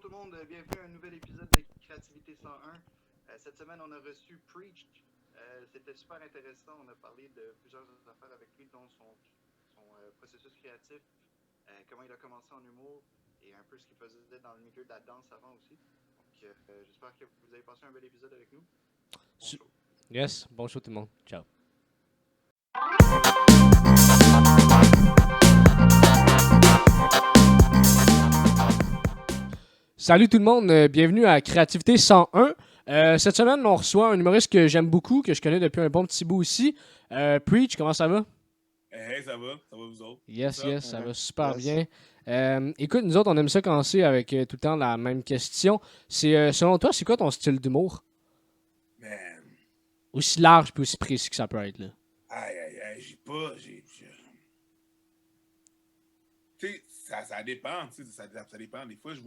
tout le monde, bienvenue à un nouvel épisode de Créativité 101. Cette semaine, on a reçu Preach. C'était super intéressant. On a parlé de plusieurs affaires avec lui, dont son processus créatif, comment il a commencé en humour et un peu ce qu'il faisait dans le milieu de la danse avant aussi. Donc, j'espère que vous avez passé un bel épisode avec nous. Bon show. Yes, bon show tout le monde. Ciao. Salut tout le monde, bienvenue à Créativité 101. Cette semaine, on reçoit un humoriste que j'aime beaucoup, que je connais depuis un bon petit bout aussi. Preach, comment ça va? Hey, ça va vous autres? Yes, ça va super Yes. bien. Écoute, nous autres, on aime ça commencer avec tout le temps la même question. C'est selon toi, c'est quoi ton style d'humour? Man, Aussi large puis aussi précis que ça peut être, là. aïe, tu sais, ça dépend, tu sais, ça dépend. Des fois, je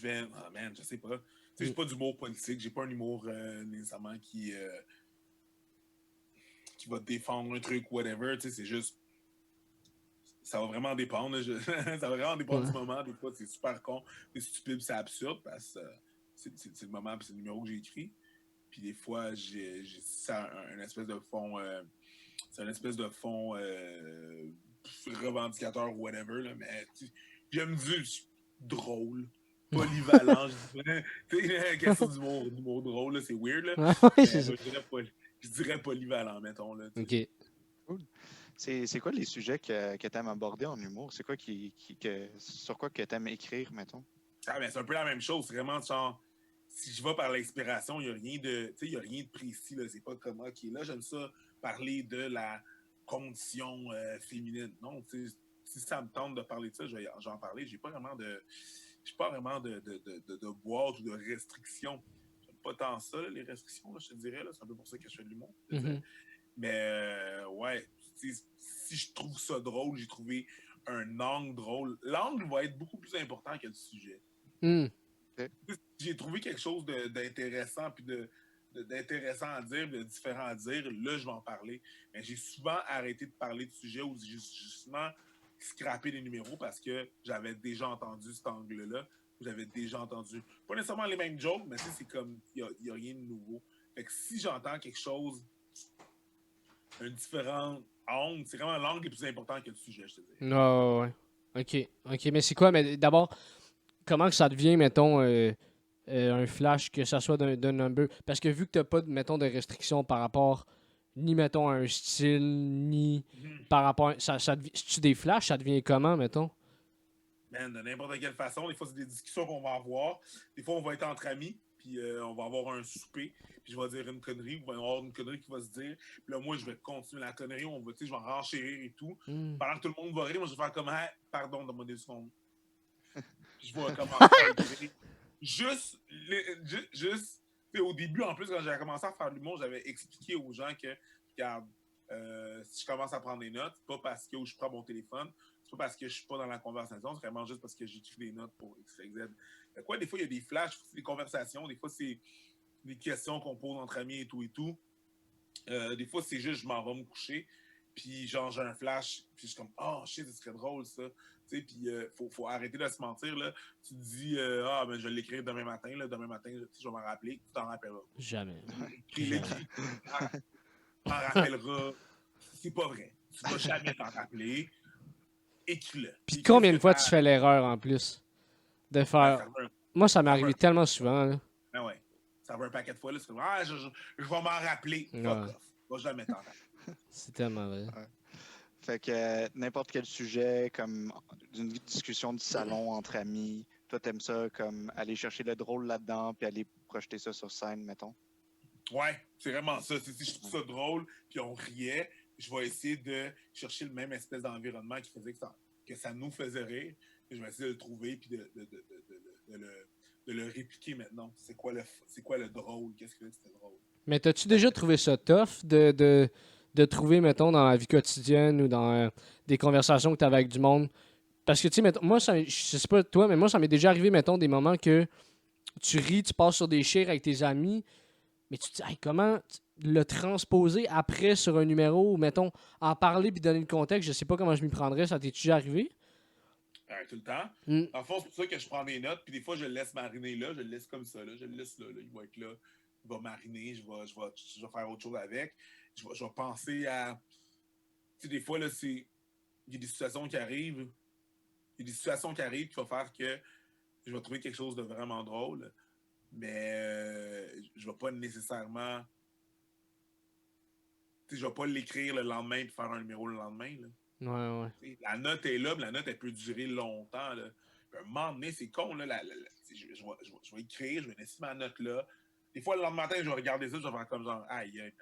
vais, ah man, je sais pas. Tu sais, j'ai pas d'humour politique, j'ai pas un humour nécessairement qui va défendre un truc, whatever, tu sais, c'est juste, ça va vraiment dépendre, là, ça va vraiment dépendre du moment. Des fois, c'est super con, c'est stupide, c'est absurde, parce que c'est le moment, c'est le numéro que j'ai écrit. Puis des fois, j'ai ça un espèce de fond, c'est un espèce de fond revendicateur ou whatever, là, mais j'aime du drôle, polyvalent, je dirais. Tu sais, question d'humour drôle, là, c'est weird, là. Oui, c'est ça. Je dirais polyvalent, mettons, là. Ok. Cool. C'est quoi les sujets que tu aimes aborder en humour? C'est quoi sur quoi que tu aimes écrire, mettons? Ah, ben, c'est un peu la même chose. C'est vraiment genre, si je vais par l'inspiration, il n'y a rien de précis. Là. C'est pas comme, OK, là, j'aime ça parler de la condition féminine. Non, si ça me tente de parler de ça, je vais en parler. J'ai pas vraiment de boîte ou de restrictions. J'aime pas tant ça, là, les restrictions, là, je te dirais. Là. C'est un peu pour ça que je fais de l'humour. Mhm. Mais, ouais, si je trouve ça drôle, j'ai trouvé un angle drôle. L'angle va être beaucoup plus important que le sujet. Mm. J'ai trouvé quelque chose d'intéressant puis d'intéressant à dire, de différent à dire, là, je vais en parler. Mais j'ai souvent arrêté de parler de sujets ou j'ai justement scrappé des numéros parce que j'avais déjà entendu cet angle-là. J'avais déjà entendu, pas nécessairement les mêmes jokes, mais c'est comme, il n'y a rien de nouveau. Fait que si j'entends quelque chose, un différent angle, c'est vraiment l'angle qui est plus important que le sujet, je te dis. Non, ouais. Ok, mais c'est quoi? Mais d'abord, comment que ça devient, mettons, un flash, que ça soit d'un number? Parce que vu que t'as pas, mettons, de restrictions par rapport, ni, mettons, à un style, ni par rapport à... Si tu des flashs, ça devient comment, mettons? Man, de n'importe quelle façon, des fois, c'est des discussions qu'on va avoir. Des fois, on va être entre amis, puis on va avoir un souper, puis je vais dire une connerie, ou il va y avoir une connerie qui va se dire. Puis là, moi, je vais continuer la connerie, je vais renchérir et tout. Pendant que tout le monde va rire, moi, je vais faire comme, hey, pardon, donne-moi des secondes. Puis je vais commencer à écrire. Juste, au début, en plus, quand j'ai commencé à faire de l'humour, j'avais expliqué aux gens que, regarde, si je commence à prendre des notes, c'est pas parce que je prends mon téléphone, c'est pas parce que je suis pas dans la conversation, c'est vraiment juste parce que j'écris des notes pour X, Y, Z. Des fois, il y a des flashs, des conversations, des fois, c'est des questions qu'on pose entre amis et tout et tout. Des fois, c'est juste, je m'en vais me coucher, puis genre, j'ai un flash, puis je suis comme, oh shit, ce serait drôle, ça. Tu sais, puis faut arrêter de se mentir, là. Tu te dis, ben, je vais l'écrire demain matin, je vais m'en rappeler, tu t'en rappelleras. Jamais. Écris-le, t'en rappelleras. C'est pas vrai. Tu vas jamais t'en rappeler. Écris-le. Puis combien de fois tu fais l'erreur, en plus, de faire... Moi, ça m'est arrivé tellement souvent, là. Ben ouais. Ça va un paquet de fois, là. C'est comme, je vais m'en rappeler. Ouais. Fuck off. Tu vas jamais t'en rappeler. C'est tellement vrai. Ouais. Fait que n'importe quel sujet, comme d'une discussion du salon entre amis, toi, t'aimes ça comme aller chercher le drôle là-dedans puis aller projeter ça sur scène, mettons? Ouais, c'est vraiment ça. Si je trouve ça drôle puis on riait, je vais essayer de chercher le même espèce d'environnement qui faisait que ça nous faisait rire. Puis je vais essayer de le trouver puis de le répliquer maintenant. C'est quoi le drôle? Qu'est-ce que c'était drôle? Mais t'as-tu déjà trouvé ça tough de trouver, mettons, dans la vie quotidienne ou dans des conversations que t'avais avec du monde? Parce que, tu sais, moi, je sais pas toi, mais moi, ça m'est déjà arrivé, mettons, des moments que tu ris, tu passes sur des chires avec tes amis, mais tu te dis, hey, comment le transposer après sur un numéro ou, mettons, en parler puis donner le contexte, je sais pas comment je m'y prendrais, ça t'est déjà arrivé? Tout le temps. Mm. En fond, c'est pour ça que je prends des notes, puis des fois, je le laisse mariner là, je le laisse comme ça, là, je le laisse là, il va être là, il va mariner, je vais faire autre chose avec. Je vais penser à. Tu sais, des fois, là, il y a des situations qui arrivent. Il y a des situations qui arrivent qui vont faire que je vais trouver quelque chose de vraiment drôle, mais je vais pas nécessairement. Tu sais, je vais pas l'écrire le lendemain et faire un numéro le lendemain. Là. Ouais. La note est là, mais la note, elle peut durer longtemps. Là. Puis à un moment donné, c'est con. Là, je vais écrire, je vais laisser ma note là. Des fois, le lendemain matin, je vais regarder ça, je vais faire comme genre, aïe,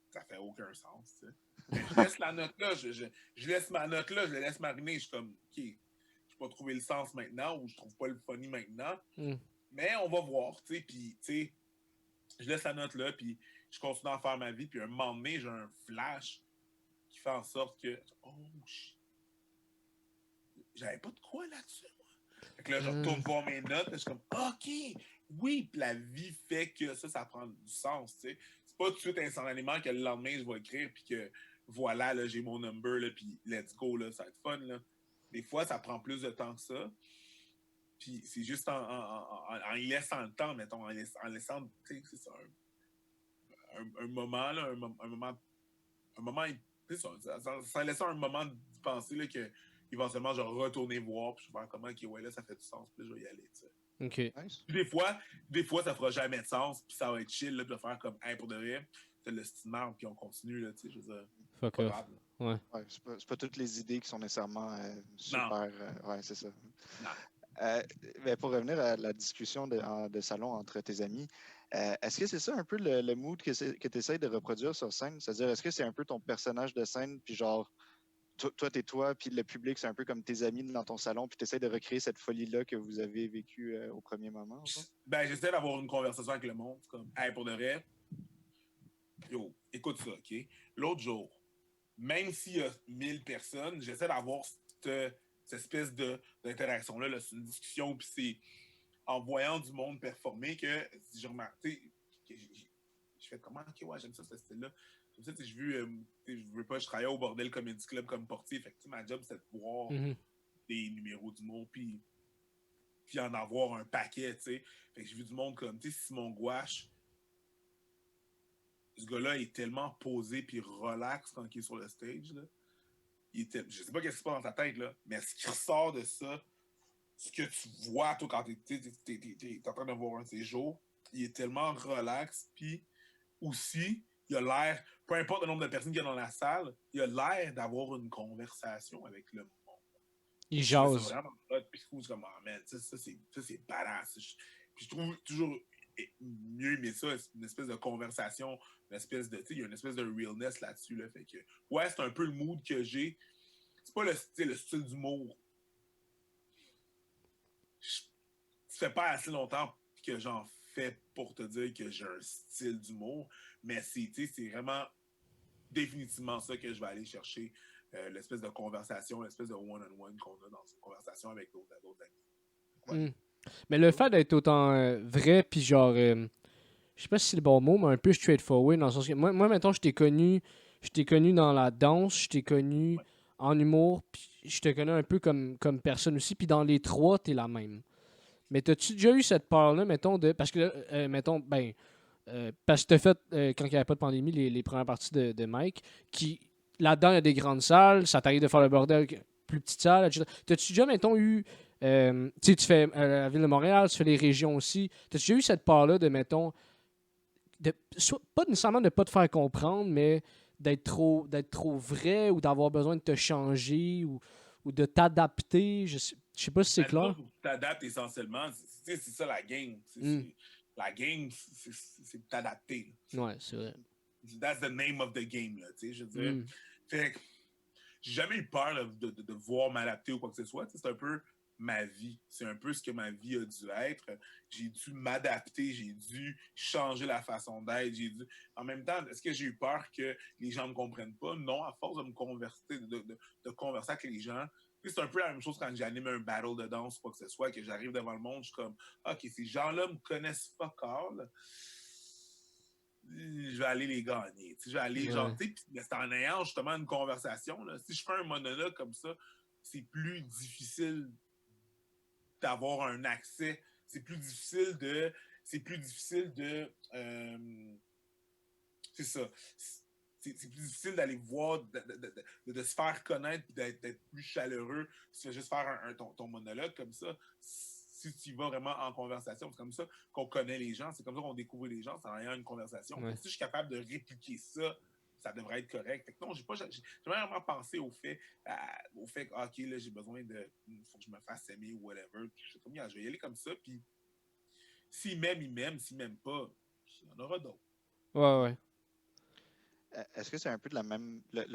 ça fait aucun sens. T'sais. Mais je laisse la note là, je laisse ma note là, je la laisse mariner. Je suis comme, OK, je n'ai pas trouvé le sens maintenant ou je trouve pas le funny maintenant. Mm. Mais on va voir. Puis, tu sais, je laisse la note là, puis je continue à faire ma vie. Puis à un moment donné, j'ai un flash qui fait en sorte que, oh, j'avais pas de quoi là-dessus, moi. Fait que là, je retourne voir mes notes, et je suis comme, OK, oui, puis la vie fait que ça prend du sens, tu sais. C'est pas tout de suite instantanément que le lendemain, je vais écrire, puis que voilà, là, j'ai mon number, là, puis let's go, là, ça va être fun, là. Des fois, ça prend plus de temps que ça. Puis c'est juste en y laissant le temps, mettons, en laissant, tu sais, c'est ça, un moment, là, un moment, c'est ça laissant un moment d'y penser, là, que éventuellement, je vais retourner voir, puis je vais voir comment, OK, ouais, là, ça fait du sens, puis là, je vais y aller, tu sais. OK. Nice. Des fois, ça fera jamais de sens, puis ça va être chill, là, de faire comme, hey, pour de vrai, c'est le style marde, puis on continue, là, tu sais, je veux dire, Fuck pas off. grave, Ouais. Ouais, c'est pas toutes les idées qui sont nécessairement super. Ouais, c'est ça. Non. Mais pour revenir à la discussion de salon entre tes amis, est-ce que c'est ça un peu le mood que tu essaies de reproduire sur scène? C'est-à-dire, est-ce que c'est un peu ton personnage de scène, puis genre, toi, t'es toi, puis le public, c'est un peu comme tes amis dans ton salon, puis tu essaies de recréer cette folie-là que vous avez vécue au premier moment? Ben, j'essaie d'avoir une conversation avec le monde, comme, hey, pour de vrai, yo, écoute ça, OK? L'autre jour, même s'il y a 1000 personnes, j'essaie d'avoir cette espèce d'interaction-là, là, c'est une discussion, puis c'est en voyant du monde performer que j'ai remarqué, je fais comment, ok, ouais, j'aime ça, ce style-là. Comme ça, j'ai vu, je veux pas, je travaillais au Bordel Comedy Club comme portier, fait que ma job, c'était de voir des numéros d'humour, puis en avoir un paquet, tu sais. Fait que j'ai vu du monde comme, tu sais, Simon Gouache, ce gars-là est tellement posé puis relax quand il est sur le stage, là. Je sais pas qu'est-ce qui se passe dans ta tête, là, mais ce qui ressort de ça, ce que tu vois, toi, quand t'es en train de voir un de ces jours, il est tellement relax, puis aussi, il a l'air, peu importe le nombre de personnes qu'il y a dans la salle, il a l'air d'avoir une conversation avec le monde. Il Je trouve ça jase. vraiment hot, puis je trouve comme, oh man, ça c'est badass. Puis je trouve toujours mieux aimer ça, une espèce de conversation, une espèce de, tu sais, il y a une espèce de realness là-dessus, là, fait que, ouais, c'est un peu le mood que j'ai. C'est pas le style d'humour. Ça fait pas assez longtemps que j'en fais pour te dire que j'ai un style d'humour, mais c'est vraiment définitivement ça que je vais aller chercher, l'espèce de conversation, l'espèce de one-on-one qu'on a dans une conversation avec d'autres amis. Ouais. Mais le fait d'être autant vrai, puis genre, je sais pas si c'est le bon mot, mais un peu straightforward, dans le sens que moi mettons, je t'ai connu dans la danse, je t'ai connu en humour, puis je te connais un peu comme personne aussi, puis dans les trois, t'es la même. Mais t'as-tu déjà eu cette peur-là, mettons, parce que, mettons, parce que t'as fait, quand il n'y avait pas de pandémie, les premières parties de Mike, qui, là-dedans, il y a des grandes salles, ça t'arrive de faire le bordel, plus petite salle, etc. T'as-tu déjà, mettons, tu sais, tu fais la ville de Montréal, tu fais les régions aussi, t'as-tu déjà eu cette part-là de, mettons, pas nécessairement de ne pas te faire comprendre, mais d'être trop vrai ou d'avoir besoin de te changer ou de t'adapter, je sais pas si c'est clair. Tu t'adaptes essentiellement. C'est ça la game. La game, c'est de t'adapter. Ouais, c'est vrai. That's the name of the game. Là, je veux dire. Fait que j'ai jamais eu peur là, de voir m'adapter ou quoi que ce soit. C'est un peu ma vie. C'est un peu ce que ma vie a dû être. J'ai dû m'adapter, j'ai dû changer la façon d'être. En même temps, est-ce que j'ai eu peur que les gens ne me comprennent pas? Non, à force de me converser, de converser avec les gens. C'est un peu la même chose quand j'anime un battle de danse ou quoi que ce soit, que j'arrive devant le monde, je suis comme, OK, ces gens-là me connaissent pas encore. Je vais aller les gagner. Je vais aller, genre, mais c'est en ayant justement une conversation. Là. Si je fais un monologue comme ça, c'est plus difficile d'avoir un accès. C'est plus difficile de. C'est ça. C'est plus difficile d'aller voir, de se faire connaître et d'être plus chaleureux si tu veux juste faire ton monologue comme ça. Si tu y vas vraiment en conversation, c'est comme ça qu'on connaît les gens, c'est comme ça qu'on découvre les gens, c'est en ayant une conversation. Ouais. Si je suis capable de répliquer ça, ça devrait être correct. Fait que non, j'ai vraiment pensé au fait que, OK, là, j'ai besoin de. Il faut que je me fasse aimer ou whatever. Puis je suis comme, je vais y aller comme ça. Puis s'il m'aime, il m'aime. S'il m'aime pas, il y en aura d'autres. Ouais. Est-ce que c'est un peu le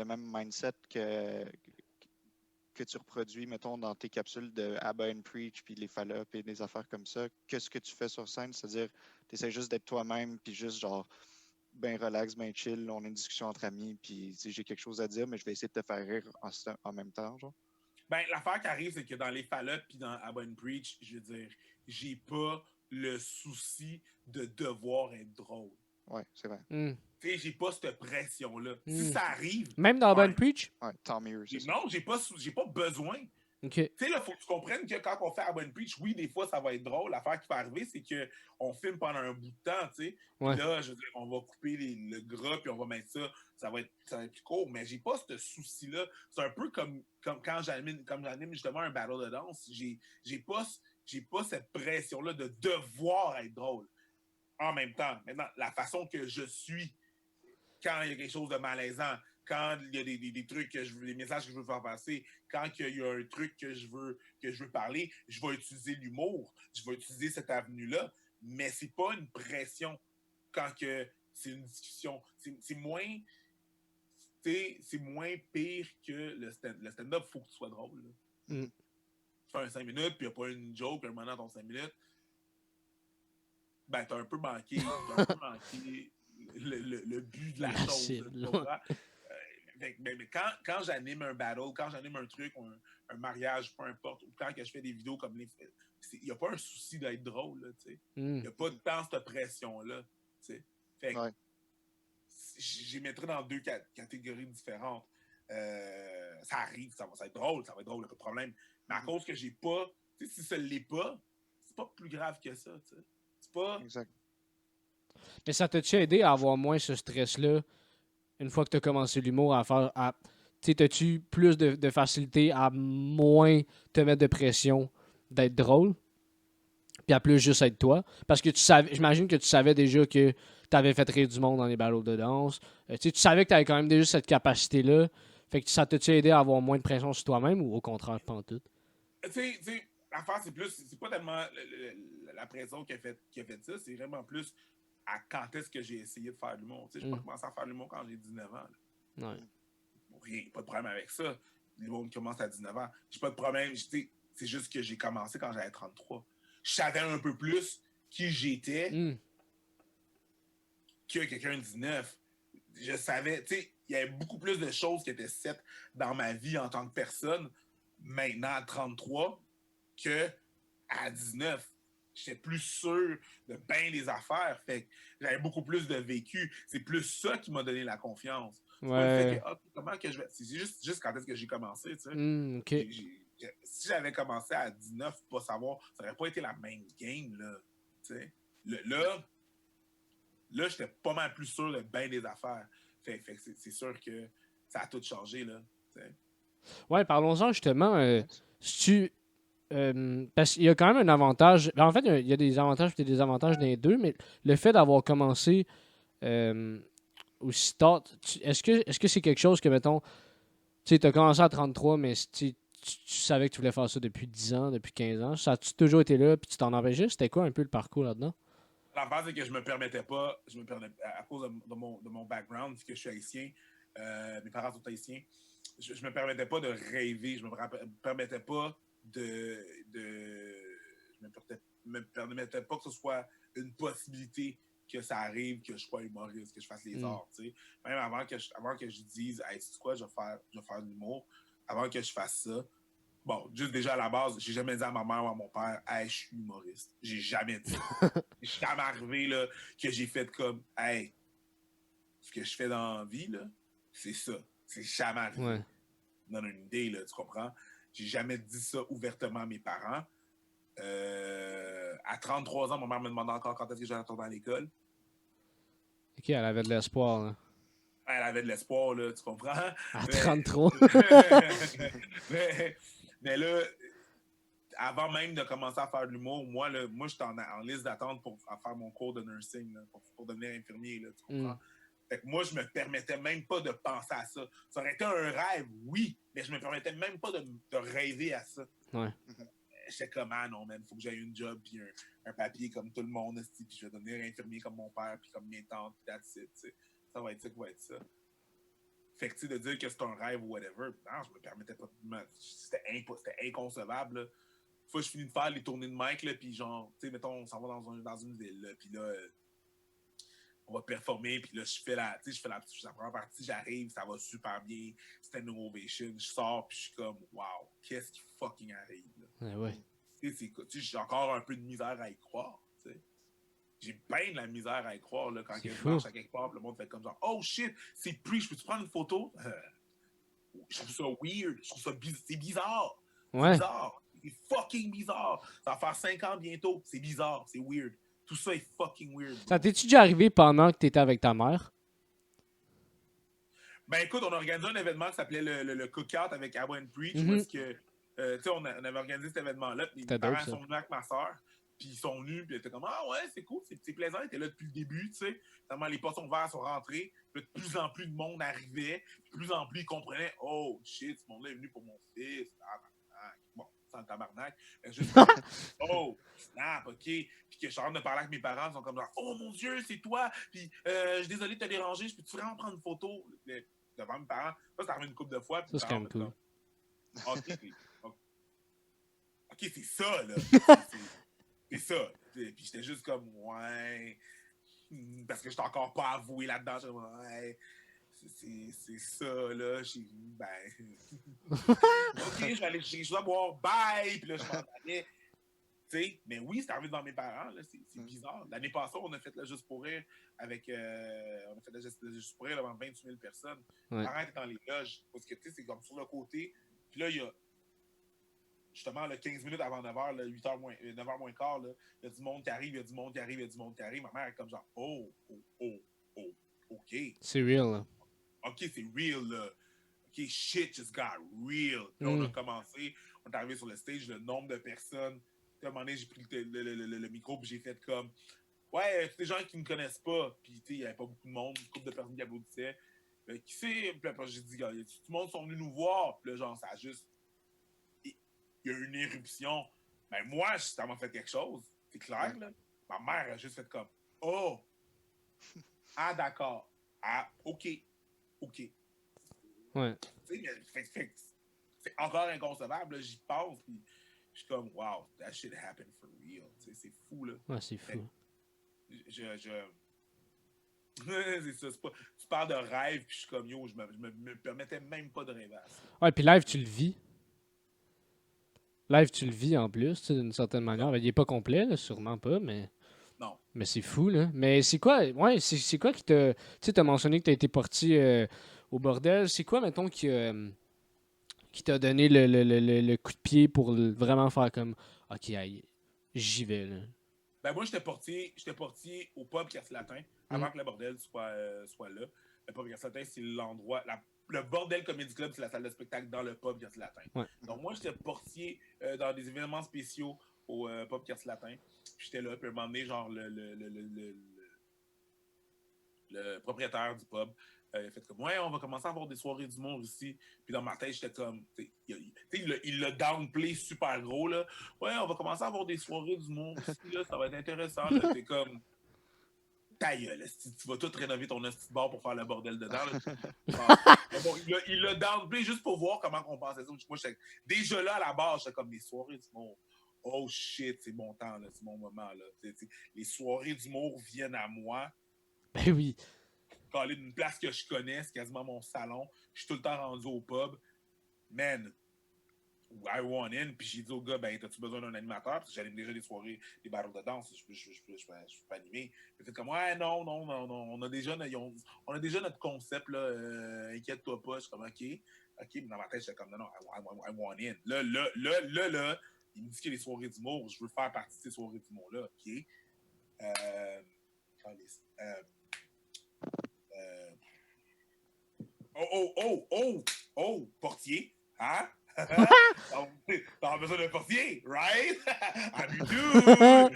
même mindset que tu reproduis, mettons, dans tes capsules de Abba and Preach, puis les Fall-Up et des affaires comme ça, que ce que tu fais sur scène? C'est-à-dire, tu essaies juste d'être toi-même, puis juste genre, ben relax, ben chill, on a une discussion entre amis, puis j'ai quelque chose à dire, mais je vais essayer de te faire rire en même temps, genre? Ben, l'affaire qui arrive, c'est que dans les Fall-Up puis dans Abba and Preach, je veux dire, j'ai pas le souci de devoir être drôle. Ouais, c'est vrai. Tu sais, j'ai pas cette pression-là. Si ça arrive. Même dans ouais, Urban Preach? Ouais, tant mieux, c'est ça. Non, j'ai pas besoin. OK. Tu sais, là, faut que tu comprennes que quand on fait Abba and Preach, oui, des fois, ça va être drôle. L'affaire qui va arriver, c'est qu'on filme pendant un bout de temps, tu sais. Ouais. Puis là, je veux dire, on va couper le gras, puis on va mettre ça. Ça va être plus court. Mais j'ai pas ce souci-là. C'est un peu comme quand j'anime justement un battle de danse. J'ai pas cette pression-là de devoir être drôle. En même temps, maintenant, la façon que je suis, quand il y a quelque chose de malaisant, quand il y a des trucs des messages que je veux faire passer, quand il y a un truc que je veux parler, je vais utiliser l'humour, je vais utiliser cette avenue-là, mais c'est pas une pression quand que c'est une discussion. C'est moins pire que le stand-up, il faut que tu sois drôle. Tu fais un 5 minutes, puis il n'y a pas une joke, un moment dans ton 5 minutes, ben t'as un peu manqué le but de la chose. Mais quand j'anime un battle, quand j'anime un truc, un mariage, peu importe, ou quand que je fais des vidéos comme il n'y a pas un souci d'être drôle. Il n'y a pas tant cette pression-là. Fait que j'y mettrais dans deux catégories différentes. Ça arrive, ça va être drôle, pas de problème. Mais à cause que j'ai pas, si ça ne l'est pas, c'est pas plus grave que ça. C'est pas. Exact. Mais ça t'a-tu aidé à avoir moins ce stress-là une fois que tu as commencé l'humour à faire. T'as-tu plus de facilité à moins te mettre de pression d'être drôle, puis à plus juste être toi? Parce que j'imagine que tu savais déjà que tu avais fait rire du monde dans les battles de danse. Tu savais que tu avais quand même déjà cette capacité-là. Fait que ça t'a-tu aidé à avoir moins de pression sur toi-même ou au contraire, pas en tout? Tu sais, l'affaire, c'est pas tellement la pression qui a fait ça, c'est vraiment plus à quand est-ce que j'ai essayé de faire de l'humour. J'ai pas commencé à faire de l'humour quand j'ai 19 ans. Ouais. Rien, pas de problème avec ça. L'humour commence à 19 ans. J'ai pas de problème. C'est juste que j'ai commencé quand j'avais 33. Je savais un peu plus qui j'étais que quelqu'un de 19. Je savais, il y avait beaucoup plus de choses qui étaient faites dans ma vie en tant que personne maintenant à 33 que à 19. J'étais plus sûr de bien des affaires. Fait que j'avais beaucoup plus de vécu. C'est plus ça qui m'a donné la confiance. C'est pas le fait que, comment que je vais. C'est juste quand est-ce que j'ai commencé, tu sais. Okay. Si j'avais commencé à 19, pas savoir, ça n'aurait pas été la même game, là. Tu sais. Là, j'étais pas mal plus sûr de bien des affaires. Fait que c'est sûr que ça a tout changé, là. T'sais. Ouais, parlons-en justement. Parce qu'il y a quand même un avantage. En fait, il y a des avantages et des désavantages dans les deux, mais le fait d'avoir commencé aussi tard, est-ce que c'est quelque chose que, mettons, tu as commencé à 33, mais tu savais que tu voulais faire ça depuis 10 ans, depuis 15 ans? Ça a-tu toujours été là, puis tu t'en empêchais? C'était quoi un peu le parcours là-dedans? La base, c'est que je me permettais pas, à cause de mon background, vu que je suis haïtien, mes parents sont haïtiens, je me permettais pas de rêver, je me permettais pas je me permettais pas que ce soit une possibilité que ça arrive, que je sois humoriste, que je fasse les arts, tu sais. Même avant que je dise, hey, tu sais quoi, je vais faire de l'humour, avant que je fasse ça, bon, juste déjà à la base, j'ai jamais dit à ma mère ou à mon père, hey, je suis humoriste. J'ai jamais dit. Je suis jamais arrivé, là, que j'ai fait comme, hey, ce que je fais dans la vie, là, c'est ça. C'est jamais arrivé. Ouais. Donne une idée, là, tu comprends? J'ai jamais dit ça ouvertement à mes parents. À 33 ans, ma mère me demandait encore quand est-ce que j'allais retourner à l'école. Ok, elle avait de l'espoir, là. Elle avait de l'espoir, là, tu comprends? À Mais- 33. mais là, avant même de commencer à faire de l'humour, moi j'étais en liste d'attente pour faire mon cours de nursing, là, pour devenir infirmier, là, tu comprends? Fait que moi, je me permettais même pas de penser à ça. Ça aurait été un rêve, oui, mais je me permettais même pas de rêver à ça. Ouais. J'étais comme, ah non, man, faut que j'aie une job, puis un papier comme tout le monde, puis je vais devenir infirmier comme mon père, puis comme mes tantes, puis that's it, t'sais. Ça va être ça qui va être ça. Fait que, tu sais, de dire que c'est un rêve ou whatever, non, je me permettais pas de... C'était inconcevable, là. Fois je finis de faire les tournées de mic, là, puis genre, tu sais, mettons, on s'en va dans une ville, là, puis là, on va performer, puis là, je fais la première partie, j'arrive, ça va super bien, c'était une ovation, je sors, puis je suis comme, wow, qu'est-ce qui fucking arrive, là? Ouais. Tu sais, j'ai encore un peu de misère à y croire, tu sais. J'ai bien de la misère à y croire, là, quand je marche à quelque part, le monde fait comme genre, oh shit, c'est Preach, peux-tu prendre une photo? Je trouve ça weird, je trouve ça c'est bizarre. Ouais. Bizarre. C'est fucking bizarre. Ça va faire 5 ans bientôt. C'est bizarre. C'est weird. Tout ça est fucking weird. Ça t'es-tu déjà arrivé pendant que t'étais avec ta mère? Ben écoute, on a organisé un événement qui s'appelait le Cookout avec Abba and Preach. Mhm. Parce que, tu sais, on avait organisé cet événement-là. Mes C'était parents dope, ça. sont venus avec ma soeur. Puis ils sont venus. Puis ils étaient comme, ah ouais, c'est cool. C'est plaisant. Ils étaient là depuis le début, tu sais. Finalement, les poissons verts sont rentrés. Puis de plus en plus de monde arrivait. Puis de plus en plus, ils comprenaient, oh shit, ce monde-là est venu pour mon fils. Bon, sans le tabarnak. Juste comme, oh, snap, OK. Puis que je suis en train de parler avec mes parents, ils sont comme genre, oh mon Dieu, c'est toi. Puis je suis désolé de te déranger, je peux-tu vraiment prendre une photo devant mes parents? Ça arrivé une couple de fois. Ça, c'est quand même cool. OK, c'est ça, là. C'est ça. Puis j'étais juste comme, ouais. Parce que j'étais encore pas avoué là-dedans. J'étais comme, ouais. C'est ça, là. Ben. OK, je dois boire. Bye! Puis là, je m'en allais. Tu sais, mais oui, c'est arrivé devant mes parents, là. C'est bizarre. L'année passée, on a fait le Juste pour rire avec. On a fait le Juste pour rire devant 28 000 personnes. Ouais. Mes parents étaient dans les loges. Parce que, tu sais, c'est comme sur le côté. Puis là, il y a. Justement, là, 15 minutes avant 9h, là, 9h moins quart, là, il y a du monde qui arrive, il y a du monde qui arrive, il y a du monde qui arrive. Ma mère est comme genre, oh, OK. C'est real, là. OK, c'est real, là. OK, shit just got real. Puis on a commencé, on est arrivé sur le stage, le nombre de personnes. À un moment donné, j'ai pris le micro, puis j'ai fait comme, ouais, c'est des gens qui ne me connaissent pas. Puis, tu sais, il n'y avait pas beaucoup de monde, une couple de personnes qui applaudissaient. Qui c'est? Puis après, j'ai dit, tout le monde sont venus nous voir. Puis là, genre, ça a juste. Il y a eu une éruption. Ben, moi, ça m'a fait quelque chose. C'est clair, là. Ma mère a juste fait comme, oh! Ah, d'accord. Ah, OK. Ouais. Tu sais, c'est encore inconcevable, là. J'y pense, puis je suis comme, wow, that shit happened for real. Tu sais, c'est fou, là. Ouais, c'est fou. C'est ça, c'est pas... Tu parles de rêve, puis je suis comme, yo, je me permettais même pas de rêver à ça. Ouais, puis live, tu le vis. Live, tu le vis en plus, tu sais, d'une certaine manière. Ben, il est pas complet, là, sûrement pas, mais... Non. Mais c'est fou, là. Mais c'est quoi, ouais, c'est quoi qui te... Tu sais, t'as mentionné que t'as été parti au bordel. C'est quoi, mettons, qui t'a donné le coup de pied pour vraiment faire comme, OK, aïe, j'y vais, là. Ben moi, j'étais portier au pub Quartier-Latin avant que le bordel soit là. Le pub Quartier-Latin, c'est l'endroit... Le Bordel Comedy Club, c'est la salle de spectacle dans le pub Quartier-Latin. Ouais. Donc moi, j'étais portier dans des événements spéciaux au pub Quartier-Latin. Puis j'étais là, puis à un moment donné, genre, le propriétaire du pub il a fait comme, ouais, on va commencer à avoir des soirées d'humour ici. Puis dans ma tête, j'étais comme, il l'a downplay super gros, là. Ouais, on va commencer à avoir des soirées d'humour ici, là, ça va être intéressant, là. T'es comme, ta gueule, tu vas tout rénover ton esti de bar pour faire le bordel dedans, là. Bon, il l'a downplay juste pour voir comment on pensait ça. Moi, déjà là, à la base, j'étais comme, des soirées d'humour. Oh shit, c'est mon temps, là, c'est mon moment, là. Les soirées d'humour viennent à moi. Ben oui. Aller d'une place que je connais, c'est quasiment mon salon. Je suis tout le temps rendu au pub. Man, I want in. Puis j'ai dit au gars, ben, t'as-tu besoin d'un animateur? Parce que j'anime déjà des soirées, des battles de danse. Je peux pas animer. Puis fait comme, ouais, non. On a déjà notre concept, là. Inquiète-toi pas. Je suis comme, OK. OK, mais dans ma tête, j'étais comme, non, I want in. Là, il me dit qu'il y a des soirées d'humour. Je veux faire partie de ces soirées d'humour-là, OK? Portier, hein? T'as besoin d'un portier, right? I'm you dude!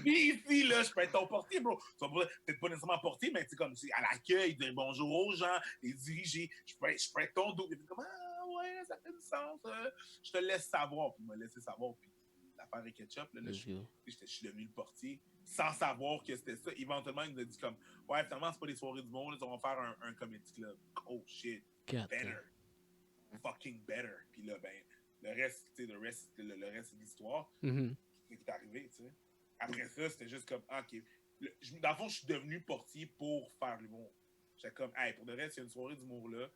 Ici, là, je peux être ton portier, bro. Tu vas peut-être pas nécessairement portier, mais tu sais, comme à l'accueil, dire bonjour aux gens, les diriger. Je peux être ton dos. Il comme, ah ouais, ça fait du sens. Je te laisse savoir. Puis il m'a laissé savoir. Puis l'affaire est ketchup, là, je suis devenu le portier sans savoir que c'était ça. Éventuellement, il nous a dit comme, ouais, finalement, c'est pas des soirées du monde, on va faire un comedy club. Oh shit. Better. Fucking better. Puis là, ben, le reste, c'est de l'histoire. Mm-hmm. C'est qui est arrivé, tu sais. Après ça, c'était juste comme, OK. Dans le fond, je suis devenu portier pour faire l'humour. J'étais comme, hey, pour de reste, il y a une soirée d'humour là.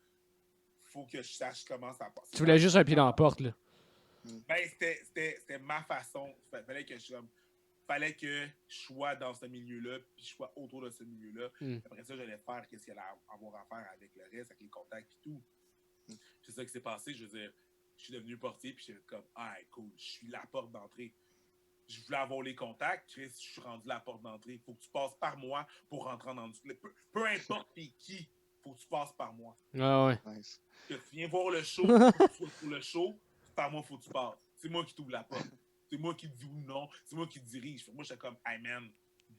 Faut que je sache comment ça passe. Tu voulais juste un pied dans la porte, là. Ben, c'était ma façon. Fallait que je sois dans ce milieu-là, puis je sois autour de ce milieu-là. Après ça, j'allais faire qu'est-ce qu'il allait avoir à faire avec le reste, avec les contacts et tout. C'est ça qui s'est passé. Je veux dire, je suis devenu portier, puis j'étais comme, ah, cool, je suis la porte d'entrée. Je voulais avoir les contacts, Chris, je suis rendu la porte d'entrée. Il faut que tu passes par moi pour rentrer dans le... Peu importe t'es qui, faut que tu passes par moi. Ah ouais. Nice. Que tu viens voir le show, que tu sois pour le show, par moi, faut que tu passes. C'est moi qui t'ouvre la porte. C'est moi qui te dis oui ou non. C'est moi qui te dirige. Moi, j'étais comme, hey man,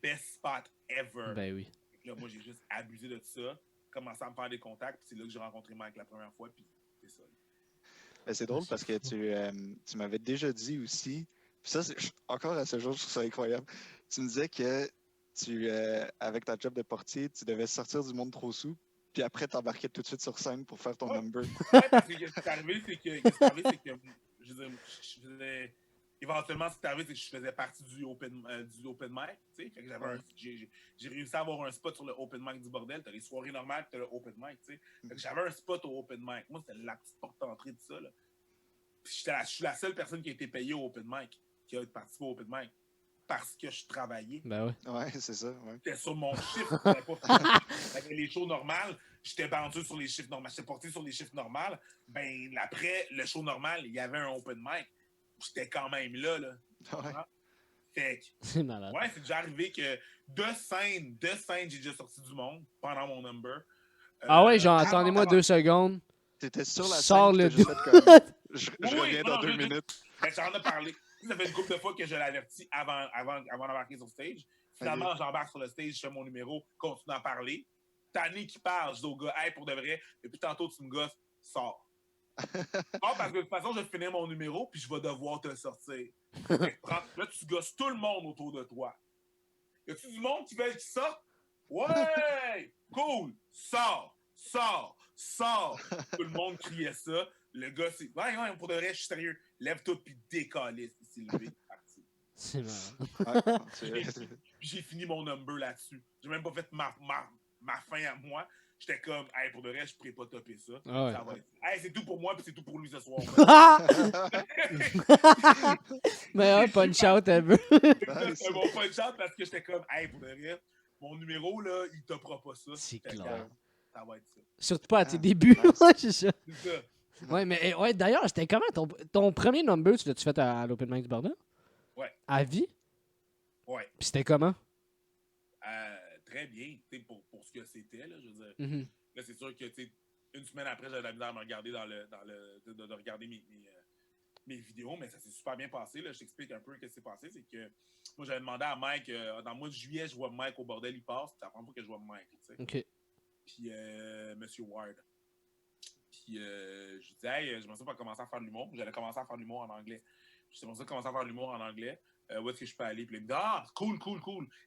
best spot ever. Ben oui. Là, moi, j'ai juste abusé de ça, commencé à me faire des contacts, puis c'est là que j'ai rencontré Mike la première fois, puis c'est ça. Ben, c'est drôle parce que tu m'avais déjà dit aussi, puis ça, encore à ce jour, je trouve ça incroyable. Tu me disais que avec ta job de portier, tu devais sortir du monde trop sous, puis après t'embarquais tout de suite sur scène pour faire ton number. Ouais, parce que ce qui est arrivé, c'est que je veux dire, éventuellement, ce qui est arrivé, c'est que je faisais partie du open mic, tu sais, fait que j'ai réussi à avoir un spot sur le open mic du bordel. T'as les soirées normales, t'as le open mic, tu sais. Fait que j'avais un spot au open mic. Moi, c'était la petite porte d'entrée de ça, là. Puis je suis la seule personne qui a été payée au open mic, qui a participé au open mic, parce que je travaillais. Ben ouais. Ouais, c'est ça, ouais. J'étais sur mon chiffre, j'avais les shows normales, j'étais bandu sur les chiffres normaux, j'étais porté sur les chiffres normaux. Ben, après le show normal, il y avait un open mic. J'étais quand même là. Ouais. Fait que, C'est malade. ouais, c'est déjà arrivé que de scène, j'ai déjà sorti du monde pendant mon number. Ah ouais, genre, attendez-moi 2 secondes. T'étais sur la Sors scène, le t'as juste fait comme... Je reviens dans 2 minutes. Ben, j'en ai parlé. Ça fait une couple de fois que je l'avertis avant d'embarquer sur stage. Finalement, j'embarque sur le stage, je fais mon numéro, continue à parler. Tanné qui parle, je dis au gars, hey, pour de vrai, depuis tantôt, tu me gosses, sors. Parce que de toute façon, je vais finir mon numéro, puis je vais devoir te sortir. Là, tu gosses tout le monde autour de toi. Y a-tu du monde qui veut qu'il sorte? Ouais! Cool! Sors! Tout le monde criait ça. Le gars, c'est. Ouais, pour de vrai, je suis sérieux. Lève-toi, puis décalisse. Il s'est levé, parti. C'est marrant. Puis j'ai fini mon number là-dessus. J'ai même pas fait ma fin à moi. J'étais comme, hey, pour de vrai, je pourrais pas topper ça. Ah ouais. Ça va être... Hey, c'est tout pour moi, puis c'est tout pour lui ce soir. Mais ouais, punch out un peu. C'est mon punch out parce que j'étais comme, hey, pour de vrai, mon numéro, là, il topera pas ça. C'est Fait clair. que, ça va être ça. Surtout pas à tes débuts. Ouais, c'est ça. C'est ça. Ouais, mais ouais, d'ailleurs, c'était comment ton premier number, tu l'as-tu fait à l'Open Mic du Bordel? Ouais. À vie? Ouais. Puis c'était comment? Très bien, pour ce que c'était, là, je veux dire. Mm-hmm. Là, c'est sûr que, une semaine après, j'avais la misère à me regarder de regarder mes vidéos, mais ça s'est super bien passé, là. Je t'explique un peu ce qui s'est passé, c'est que moi, j'avais demandé à Mike, dans le mois de juillet, je vois Mike au bordel, il passe, c'est la première fois que je vois Mike, tu sais. OK. Puis, Monsieur Ward. Puis, je disais, hey, je me suis pas commencer à faire de l'humour. J'allais commencer à faire de l'humour en anglais. Je me suis commencé à faire de l'humour en anglais. Où est-ce que je peux aller? Puis il me dit, ah, cool.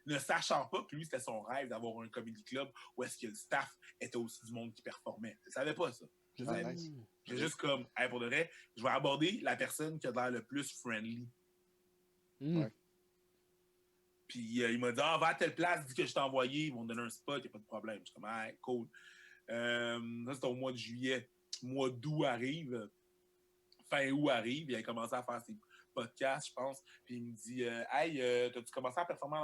Ne sachant pas que lui, c'était son rêve d'avoir un comedy club où est-ce que le staff était aussi du monde qui performait. Je savais pas ça. Je savais. Nice. J'ai juste comme, hey, pour de vrai, je vais aborder la personne qui a l'air le plus friendly. Ouais. Puis il m'a dit, ah, va à telle place, dis que je t'ai envoyé, ils vont te donner un spot, il n'y a pas de problème. Je suis comme, hey, cool. Ça, c'était au mois de juillet. Mois d'août arrive. fin août arrive, il a commencé à faire ses podcasts, je pense, puis il me dit Hey, t'as-tu commencé à performer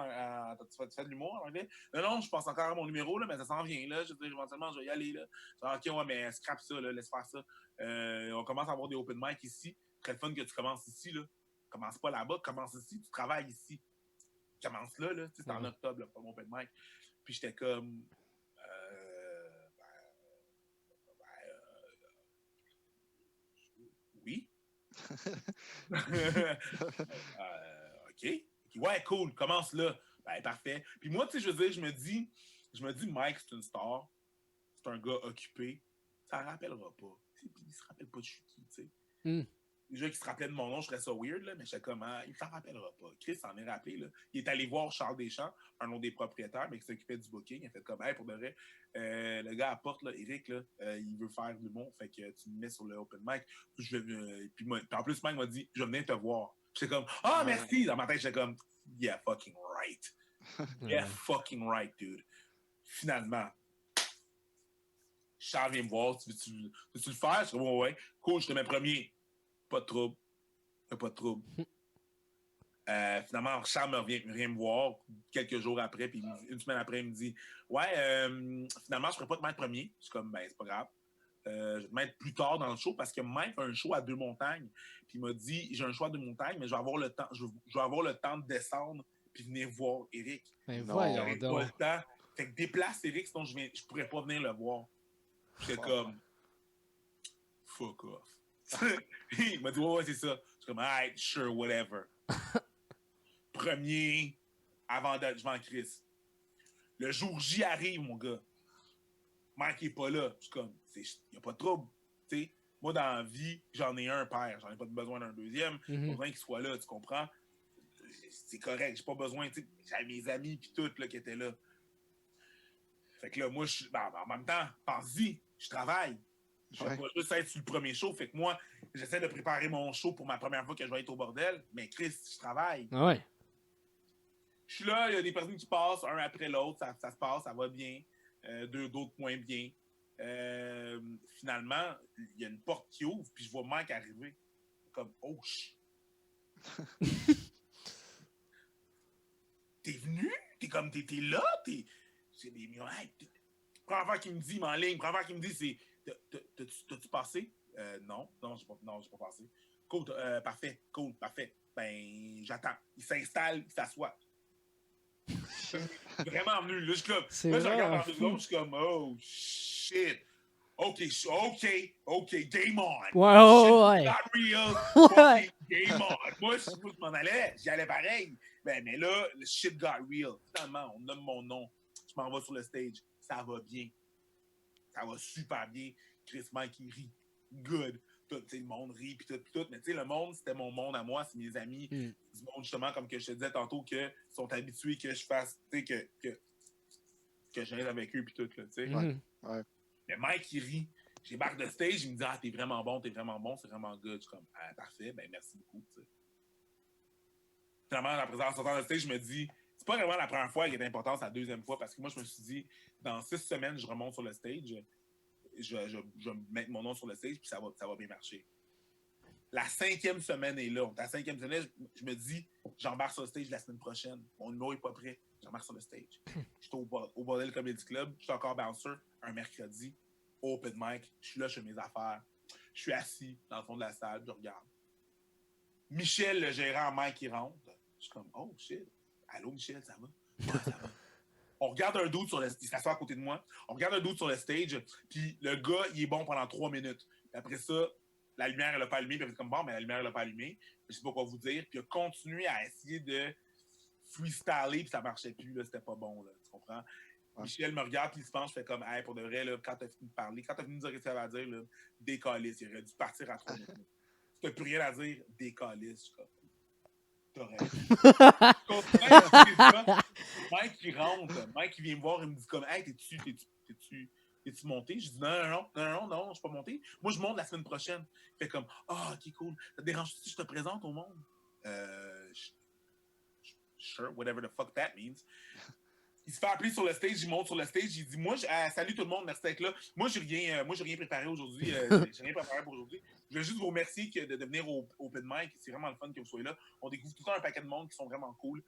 t'as-tu fait de l'humour en anglais? Non, je pense encore à mon numéro, là, mais ça s'en vient, là. Je veux dire, éventuellement, je vais y aller, là. Genre, OK, ouais, mais scrap ça, là, laisse faire ça. On commence à avoir des open mic ici. Très fun que tu commences ici, là. Commence pas là-bas, commence ici, tu travailles ici. Commence là, là. Tu sais, c'est en octobre, là, pas mon open mic. Puis j'étais comme. Oui. OK. Ouais, cool. Commence là. Ben, parfait. Puis moi, tu sais, je veux dire, je me dis, Mike, c'est une star. C'est un gars occupé. Ça ne rappellera pas. Il se rappelle pas de je suis qui, tu sais. Déjà qu'il se rappelait de mon nom, je serais ça weird, là, mais j'étais comme, il s'en rappellera pas. Chris s'en est rappelé, là. Il est allé voir Charles Deschamps, un des propriétaires, mais qui s'occupait du booking. Il a fait comme, hey, pour de vrai, le gars apporte, là, Eric, là, il veut faire de l'humour, fait que tu me mets sur le open mic. Puis en plus, Mike m'a dit, je vais venir te voir. J'étais comme, merci! Dans ma tête, j'étais comme, yeah, fucking right. Yeah, fucking right, dude. Finalement, Charles vient me voir, veux-tu le faire? Je suis comme, ouais. Cool, je te mets premier. Pas de trouble. Pas de trouble. Finalement, Charles vient me voir quelques jours après, puis une semaine après, il me dit ouais, finalement, je ne pourrais pas te mettre premier. Je suis comme, ben, c'est pas grave. Je vais te mettre plus tard dans le show parce que Mike a un show à Deux-Montagnes. Puis il m'a dit j'ai un show à Deux-Montagnes, mais je vais avoir le temps, je vais avoir le temps de descendre puis venir voir Eric. Ben voyons J'aurai donc. pas le temps. Fait que déplace Eric, sinon je ne pourrais pas venir le voir. J'étais comme fuck off. Il m'a dit ouais, c'est ça. Je suis comme alright, sure, whatever. Premier avant je vais en crise. Le jour J arrive, mon gars. Mike n'est pas là. Je suis comme, il n'y a pas de trouble. T'sais, moi, dans la vie, j'en ai un père. J'en ai pas besoin d'un deuxième. Pas besoin qu'il soit là, tu comprends? C'est correct. J'ai pas besoin. J'avais mes amis et tout là, qui étaient là. Fait que là, moi, en même temps, pense-y, je travaille. Je vais pas juste être sur le premier show. Fait que moi, j'essaie de préparer mon show pour ma première fois que je vais être au bordel. Mais Chris, je travaille. Ouais. Je suis là, il y a des personnes qui passent un après l'autre, ça se passe, ça va bien. D'autres moins bien. Finalement, il y a une porte qui ouvre, puis je vois Mike arriver. Comme, oh shit. T'es venu? T'es là? C'est des millions. Hey, première fois qu'il me dit, première fois qu'il me dit, c'est t'as-tu passé? Non, j'ai pas passé. Cool, parfait, Ben, j'attends. Il s'installe, il s'assoit. Vraiment venu. Là, je regarde dans le dos, je suis comme, oh shit. OK, game on. Ouais. Not real. Game on. Moi, je m'en allais, j'y allais pareil. Mais là, le shit got real. Finalement, on nomme mon nom. Je m'en vais sur le stage. Ça va bien. Ça va super bien. Chris Mike, il rit. Good. Tout, le monde rit, puis tout. Mais tu sais, le monde, c'était mon monde à moi, c'est mes amis. Du monde, justement, comme que je te disais tantôt, que sont habitués que je fasse, tu sais, que j'aille avec eux, puis tout, là, tu sais. Ouais. Mais Mike, il rit. J'embarque de stage, il me dit t'es vraiment bon, c'est vraiment good. Je suis comme, parfait, ben merci beaucoup, tu sais. Finalement, en sortant de stage, je me dis, c'est pas vraiment la première fois qui est importante, c'est la deuxième fois, parce que moi, je me suis dit, dans 6 semaines, je remonte sur le stage. Je vais mettre mon nom sur le stage, puis ça va bien marcher. La 5e semaine est là. La 5e semaine, je me dis, j'embarque sur le stage la semaine prochaine. Mon numéro n'est pas prêt. J'embarque sur le stage. Je suis au Bordel Comedy Club. Je suis encore bouncer un mercredi. Open mic. Je suis là, je fais mes affaires. Je suis assis dans le fond de la salle. Je regarde. Michel, le gérant Mike, il rentre. Je suis comme, oh shit. Allô, Michel, ça va? Ouais, ça va. On regarde un dude il s'assoit à côté de moi. On regarde un dude sur le stage, puis le gars, il est bon pendant 3 minutes. Puis après ça, la lumière, elle n'a pas allumé. Puis il est comme, bon, mais la lumière, elle n'a pas allumé. Je sais pas quoi vous dire. Puis il a continué à essayer de freestyler, puis ça marchait plus. Là, c'était pas bon, là, tu comprends? Ouais. Michel me regarde, puis il se penche, je fais comme, hey, pour de vrai, là, quand t'as fini de parler, quand t'as fini de dire ce que ça va dire, là, décalisse. Il aurait dû partir à 3 minutes. Si t'as plus rien à dire, décalisse. Je suis comme, Mike qui rentre, Mike qui vient me voir, il me dit comme, hey, t'es-tu monté? Je dis non, je suis pas monté. Moi, je monte la semaine prochaine. Il fait comme, ok, cool. Ça te dérange si je te présente au monde? Sure, whatever the fuck that means. il se fait appeler sur le stage, il monte sur le stage, il dit moi, salut tout le monde, merci d'être là. Moi, j'ai rien préparé aujourd'hui. J'ai rien préparé pour aujourd'hui. Je veux juste vous remercier de venir au Open Mic. C'est vraiment le fun que vous soyez là. On découvre tout le temps un paquet de monde qui sont vraiment cool.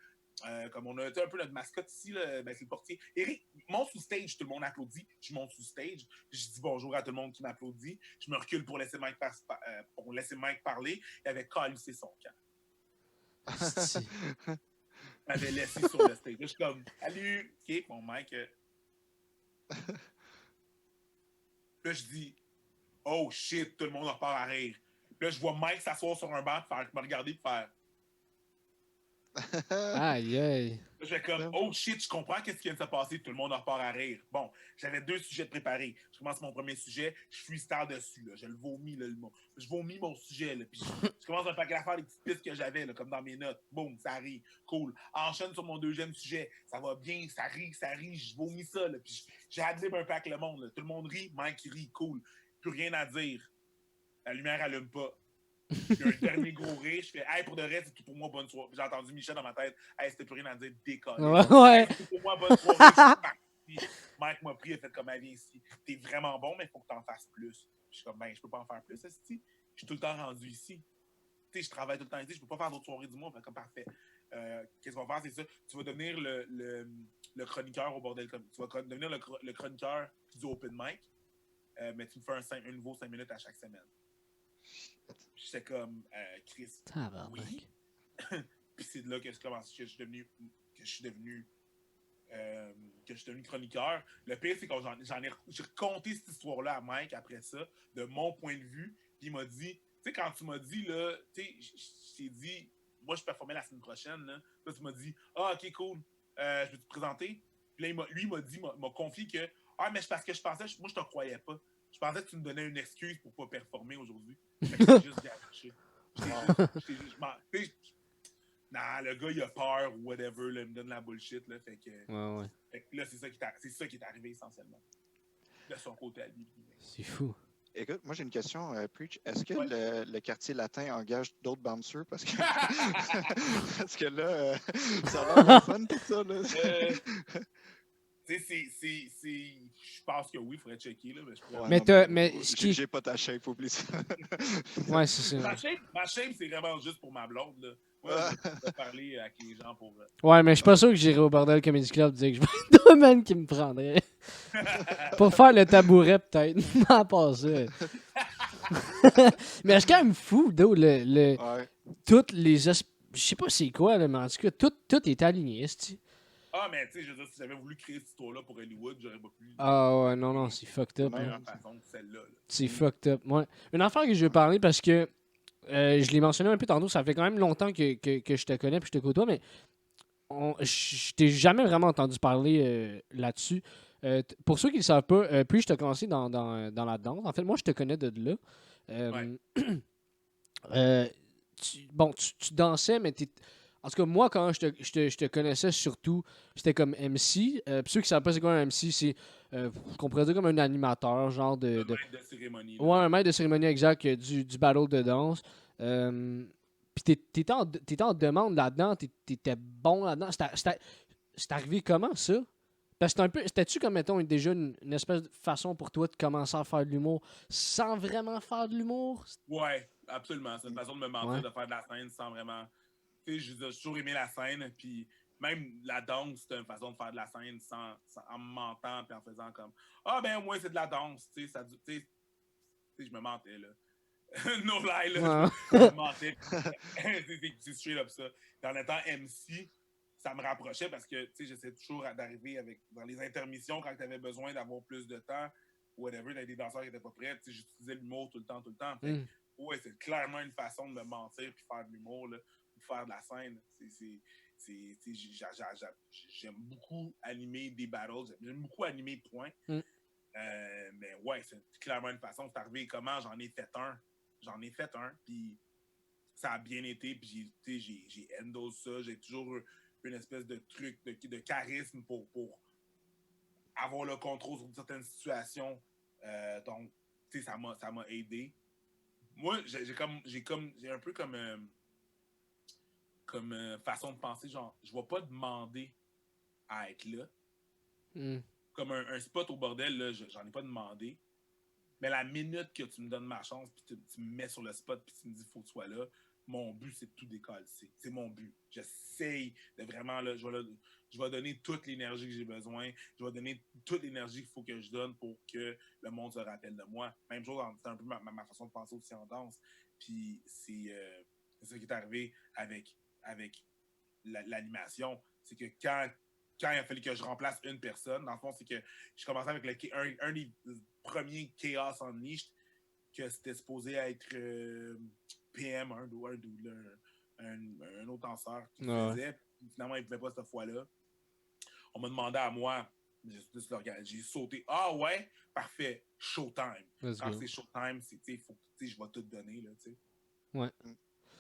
Comme on a un peu notre mascotte ici, là, c'est le portier. Eric monte sur stage, tout le monde applaudit. Je monte sur stage, je dis bonjour à tout le monde qui m'applaudit. Je me recule pour laisser Mike parler. Il avait calissé son camp. Il m'avait laissé sur le stage. Je suis comme, salut, ok, mon Mike. Là, je dis, oh shit, tout le monde repart à rire. Là, je vois Mike s'asseoir sur un banc, me regarder et faire. Aïe, aïe. Là, je fais comme, oh shit, je comprends qu'est-ce qui vient de se passer, tout le monde repart à rire. Bon, j'avais 2 sujets de préparer. Je commence mon premier sujet, je freestyle dessus, là, je le vomis, là, je vomis mon sujet, là, puis je commence un paquet à faire des petites pistes que j'avais, là, comme dans mes notes. Boum, ça rit, cool. Enchaîne sur mon deuxième sujet, ça va bien, ça rit, je vomis ça, là, puis j'ai adlib un peu avec le monde, là. Tout le monde rit, Mike rit, cool. Plus rien à dire. La lumière allume pas. Il y a un dernier gros rire, je fais hey, pour de vrai, c'est tout pour moi, bonne soirée. J'ai entendu Michel dans ma tête, hey, c'était plus rien à dire, décolle. Ouais. Hey, c'est pour moi, bonne soirée, je suis parti. Mike m'a pris, il a fait comme, viens ici. T'es vraiment bon, mais il faut que t'en fasses plus. Je suis comme, je peux pas en faire plus, esti. Je suis tout le temps rendu ici. Tu sais, je travaille tout le temps ici, je peux pas faire d'autres soirées du mois, fait comme parfait. Qu'est-ce qu'on va faire, c'est ça. Tu vas devenir le chroniqueur au bordel comme. Tu vas devenir le chroniqueur du open mic, mais tu me fais un nouveau 5 minutes à chaque semaine. J'étais comme, Chris, oui. Puis c'est de là que je suis devenu chroniqueur. Le pire, c'est que j'ai raconté cette histoire-là à Mike après ça, de mon point de vue. Puis il m'a dit, tu sais, quand tu m'as dit, là, tu sais, je t'ai dit, moi, je performais la semaine prochaine, là. Là, tu m'as dit, ok, cool, je vais te présenter. Puis là, lui, il m'a confié que, mais c'est parce que je pensais, moi, je te croyais pas. Je pensais que tu me donnais une excuse pour pas performer aujourd'hui. Fait que j'ai juste garoché. Non, le gars, il a peur ou whatever, là, il me donne la bullshit. Là, fait que là, c'est ça qui est arrivé essentiellement. De son côté à lui. C'est fou. Écoute, moi j'ai une question, Preach. Est-ce que le quartier latin engage d'autres bouncers? Parce que, parce que là, ça a l'air fun tout ça. Là. Je pense que oui, il faudrait checker. Là, J'ai pas ta shape, oublie ça. Ouais, c'est ça. Ma shape, c'est vraiment juste pour ma blonde. Là. Moi, je vais parler avec les gens pour. Ouais, mais je suis pas sûr que j'irai au Bordel Comedy Club dire que je vais être deux man qui me prendraient. Pour faire le tabouret, peut-être. À part ça. Mais c'est quand même fou, d'où toutes les. Je sais pas c'est quoi, là, mais en tout cas, tout est aligné, c'est-tu? Ah, mais tu sais, je veux dire, si j'avais voulu créer cette histoire-là pour Hollywood, j'aurais pas pu. Ah ouais, non, c'est fucked up. De la même façon que celle-là. Là. C'est fucked up, ouais. Une affaire que je veux parler parce que je l'ai mentionné un peu tantôt, ça fait quand même longtemps que je te connais et je te côtoie, mais je t'ai jamais vraiment entendu parler là-dessus. Pour ceux qui ne le savent pas, puis je t'ai commencé dans la danse. En fait, moi, je te connais de là. Tu dansais, mais en tout cas, moi, quand je te connaissais surtout, c'était comme MC. Puis ceux qui ne savent pas c'est quoi un MC, c'est qu'on pourrait dire comme un animateur, genre de... Un maître de cérémonie. Ouais, un maître de cérémonie exact du battle de danse. Puis t'étais en demande là-dedans, t'étais bon là-dedans. C'est arrivé comment, ça? Parce que c'était-tu comme, mettons, déjà une espèce de façon pour toi de commencer à faire de l'humour sans vraiment faire de l'humour? Ouais, absolument. C'est une façon de me mentir, de faire de la scène sans vraiment... Tu sais, j'ai toujours aimé la scène, puis même la danse, c'était une façon de faire de la scène en me mentant, puis en faisant comme « Ah, ben, moi, c'est de la danse. » Tu sais, je me mentais, là. No lie, là. Je me mentais. C'est straight up ça. Puis en étant MC, ça me rapprochait parce que, tu sais, j'essayais toujours d'arriver dans les intermissions quand tu avais besoin d'avoir plus de temps, whatever, d'être des danseurs qui n'étaient pas prêts. Tu sais, j'utilisais l'humour tout le temps. Fait, ouais, c'est clairement une façon de me mentir puis faire de l'humour, là. Faire de la scène. J'aime beaucoup animer des battles. J'aime beaucoup animer, point. Mais ouais, c'est clairement une façon. C'est arrivé comment? J'en ai fait un. Puis ça a bien été. Puis j'ai handle ça. J'ai toujours une espèce de truc de charisme pour avoir le contrôle sur certaines situations. Donc, tu sais, ça m'a aidé. Moi, j'ai un peu comme façon de penser, genre, je vais pas demander à être là, Hmm. Comme un spot au bordel, là, j'en ai pas demandé. Mais la minute que tu me donnes ma chance, puis tu me mets sur le spot, puis tu me dis faut que tu sois là, mon but, c'est de tout décoller. C'est mon but. J'essaye de vraiment, là, je vais donner toute l'énergie que j'ai besoin. Je vais donner toute l'énergie qu'il faut que je donne pour que le monde se rappelle de moi. Même chose, c'est un peu ma façon de penser aussi en danse. Puis c'est ça qui est arrivé avec l'animation. C'est que quand il a fallu que je remplace une personne, dans le fond, c'est que je commençais avec un des premiers Chaos Unleashed, que c'était supposé être PM, un autre danseur qui le Ouais. faisait. Finalement, il ne pouvait pas cette fois-là. On m'a demandé à moi, j'ai sauté. Ah ouais, parfait, showtime. Let's Quand go. c'est showtime, je vais tout donner. Là, Ouais.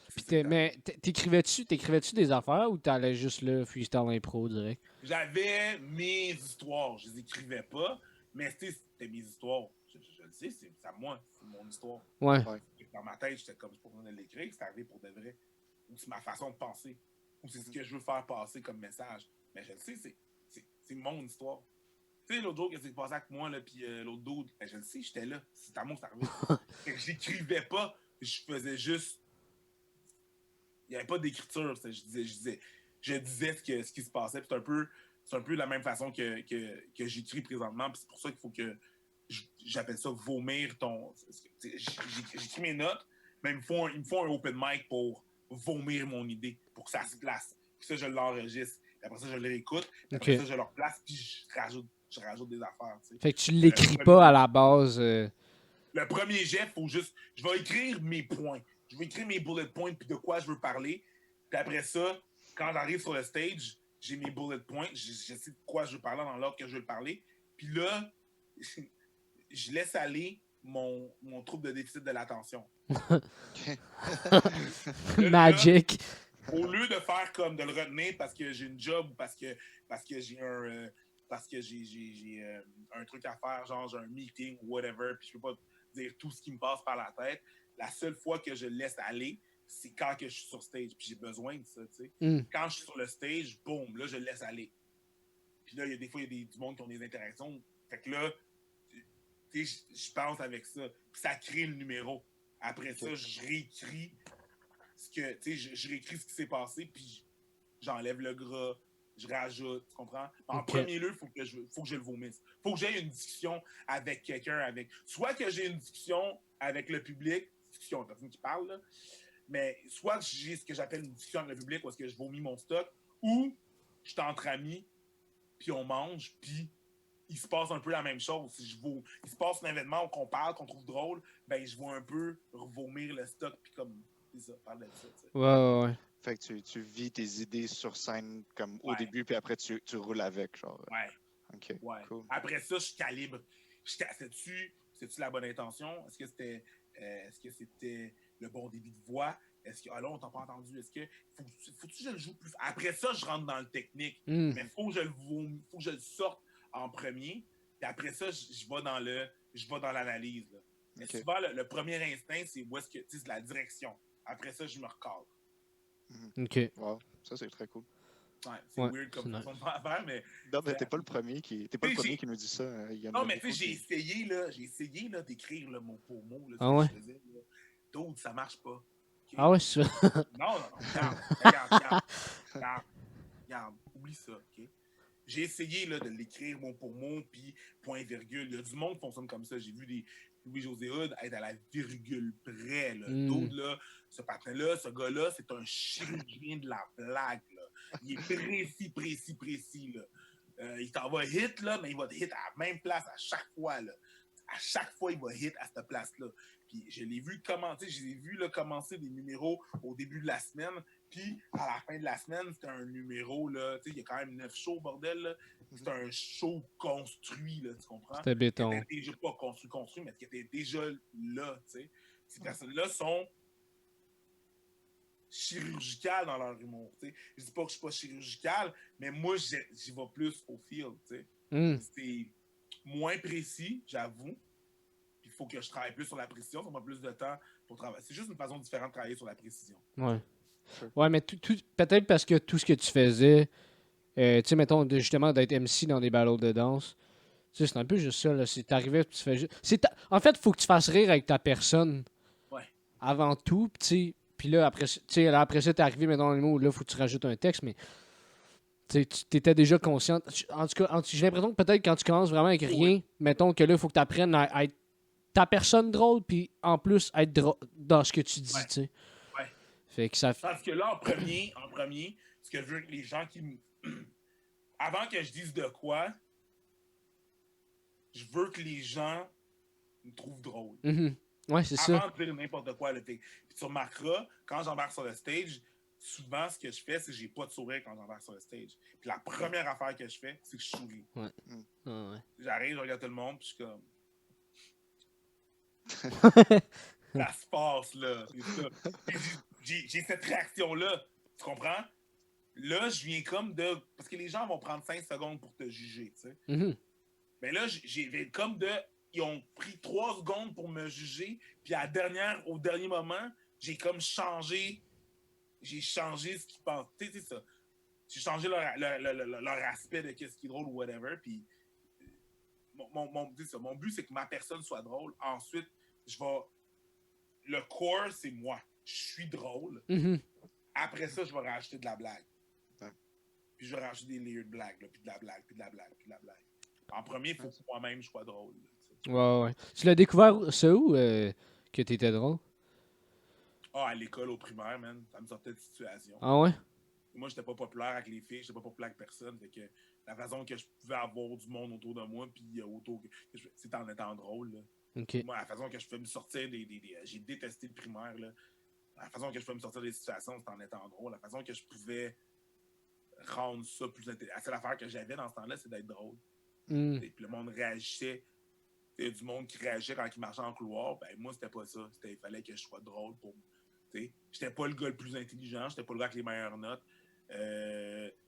c'est Puis ça que mais t'écrivais-tu des affaires ou t'allais juste là, freestyle impro direct? j'avais mes histoires. Je les écrivais pas, mais c'était mes histoires. Je le sais, c'est à moi, c'est mon histoire. Ouais. Ouais. Dans ma tête, j'étais comme, je pas besoin de l'écrire, c'est arrivé pour de vrai. Ou c'est ma façon de penser. Ou c'est ce que je veux faire passer comme message. Mais je le sais, c'est mon histoire. Tu sais, l'autre jour, qu'est-ce qui s'est passé avec moi, là, puis l'autre dude, ben, je le sais, j'étais là. C'est à moi que c'est arrivé. Fait que j'écrivais pas, je faisais juste. Il n'y avait pas d'écriture. Je disais ce qui se passait. C'est un peu la même façon que j'écris présentement. Puis c'est pour ça qu'il faut que j'appelle ça vomir ton. J'écris mes notes, mais il me faut un open mic pour vomir mon idée, pour que ça se place. Puis ça, je l'enregistre. Puis après ça, je le réécoute. Puis après Ok. ça, je le replace. Puis je rajoute des affaires. Tu sais. Fait que tu l'écris pas à la base. Le premier jet, faut juste. Je vais écrire mes points. Je vais écrire mes bullet points puis de quoi je veux parler. Puis après ça, quand j'arrive sur le stage, j'ai mes bullet points. Je sais de quoi je veux parler dans l'ordre que je veux parler. Puis là, je laisse aller mon trouble de déficit de l'attention. Magic. Au lieu de faire comme de le retenir parce que j'ai une job ou parce que j'ai un. Parce que j'ai un truc à faire, genre j'ai un meeting ou whatever, puis je peux pas dire tout ce qui me passe par la tête. La seule fois que je laisse aller, c'est quand que je suis sur stage, puis j'ai besoin de ça, tu sais. Mm. Quand je suis sur le stage, boum, là, je le laisse aller. Puis là, des fois, il y a du monde qui ont des interactions. Fait que là, tu sais, je pense avec ça. Puis ça crée le numéro. Après ça, je réécris je réécris ce qui s'est passé, puis j'enlève le gras, je rajoute, tu comprends? En premier lieu, faut que je le vomisse. Faut que j'aie une discussion avec quelqu'un, soit que j'ai une discussion avec le public, discussion, la personne qui parle, là, mais soit que j'ai ce que j'appelle une discussion avec le public, où est-ce que je vomis mon stock, ou je suis entre amis, puis on mange, puis il se passe un peu la même chose. Si il se passe un événement qu'on parle, qu'on trouve drôle, ben je vais un peu vomir le stock, puis comme, c'est ça, parler de ça, tu sais. Ouais. Fait que tu vis tes idées sur scène comme au Ouais. début, puis après tu roules avec, genre. Ouais. OK, Ouais. cool. Après ça, je calibre. C'était-tu la bonne intention? Est-ce que c'était le bon débit de voix? Est-ce que, là, on t'a pas entendu? Est-ce que, faut-tu que je le joue plus? Après ça, je rentre dans le technique. Mm. Mais faut que je le sorte en premier. Puis après ça, je vais dans l'analyse. Là. Mais OK. souvent, le premier instinct, c'est où est-ce que, c'est la direction. Après ça, je me recadre. Ok. Wow, ça c'est très cool. Ouais, c'est Ouais, weird comme c'est façon de faire, mais. Non, mais t'es pas le premier qui nous dit ça. Il y en a Non, mais tu beaucoup sais, j'ai qui- essayé d'écrire le mot pour mot, là, ce Ah que ouais? je faisais. Là. D'autres, ça marche pas. Okay? Ah ouais, c'est ça. Non, regarde, oublie ça, OK? J'ai essayé là, de l'écrire mot pour mot, puis point virgule. Il y a du monde qui fonctionne comme ça. J'ai vu des Louis-José Hood être à la virgule près. Là. D'autres, là, ce patin-là, ce gars-là, c'est un chirurgien de la blague. Là. Il est précis. Là. Il t'en va hit, là, mais il va te hit à la même place à chaque fois. Là. À chaque fois, il va hit à cette place-là. Puis je l'ai vu commencer des numéros au début de la semaine. Puis à la fin de la semaine, c'était un numéro, là, tu sais, il y a quand même 9 shows, bordel, là. C'était un show construit, là, tu comprends? C'était béton. Qui était déjà pas construit, mais qui était déjà là, tu sais. Ces personnes-là sont chirurgicales dans leur humour, tu sais. Je dis pas que je suis pas chirurgical, mais moi, j'y vais plus au feel, tu sais. Mm. C'est moins précis, j'avoue. Il faut que je travaille plus sur la précision, ça m'a plus de temps pour travailler. C'est juste une façon différente de travailler sur la précision. Ouais. Ouais, mais peut-être parce que tout ce que tu faisais Tu sais, mettons, justement, d'être MC dans des battles de danse. Tu sais, c'est un peu juste ça, là. Si t'arrivais, tu fais juste. En fait, faut que tu fasses rire avec ta personne Ouais. avant tout, tu sais. Puis là, après, tu sais, là, après ça, t'es arrivé, mettons, dans le mot où là, faut que tu rajoutes un texte, mais tu sais, tu t'étais déjà consciente. En tout cas, j'ai l'impression que peut-être quand tu commences vraiment avec rien, mettons que là, il faut que tu apprennes à être ta personne drôle, puis en plus, être drôle dans ce que tu dis, Ouais. tu sais. Ouais. Fait que ça. Parce que là, en premier, ce que je veux que les gens qui me. Avant que je dise de quoi, je veux que les gens me trouvent drôle. Ouais, c'est ça. Avant de dire n'importe quoi. Là, puis tu remarqueras, quand j'embarque sur le stage, souvent, ce que je fais, c'est que j'ai pas de sourire quand j'embarque sur le stage. Puis la première affaire que je fais, c'est que je souris. Ouais. Ouais. J'arrive, je regarde tout le monde, puis je suis comme. Ça se passe, là. C'est ça. J'ai cette réaction-là. Tu comprends? Là, je viens comme de. Parce que les gens vont prendre 5 secondes pour te juger, tu sais. Mais là, j'ai comme de. Ils ont pris 3 secondes pour me juger, puis au dernier moment, j'ai comme changé. J'ai changé ce qu'ils pensent. Tu sais, c'est ça. J'ai changé leur aspect de qu'est-ce qui est drôle ou whatever, puis. Mon but, c'est que ma personne soit drôle. Ensuite, le core, c'est moi. Je suis drôle. Après ça, je vais rajouter de la blague. Puis je vais rajouter des layered blagues, là, puis de la blague, puis de la blague, puis de la blague. En premier, il faut que moi-même, je sois drôle. Là, ouais. Tu l'as découvert, ça où, que t'étais drôle? à l'école, au primaire, man, ça me sortait de situation. Ah ouais? Moi, j'étais pas populaire avec les filles, j'étais pas populaire avec personne. Fait que la façon que je pouvais avoir du monde autour de moi, puis c'est en étant drôle. Là. Okay. Moi, la façon que je pouvais me sortir j'ai détesté le primaire. Là. La façon que je pouvais me sortir des situations, c'était en étant drôle. La façon que je pouvais rendre ça plus intéressant. La seule affaire que j'avais dans ce temps-là, c'est d'être drôle. Puis le monde réagissait. Il y a du monde qui réagissait quand il marchait en couloir. Ben, moi, c'était pas ça. Il fallait que je sois drôle pour. J'étais pas le gars le plus intelligent, j'étais pas le gars avec les meilleures notes.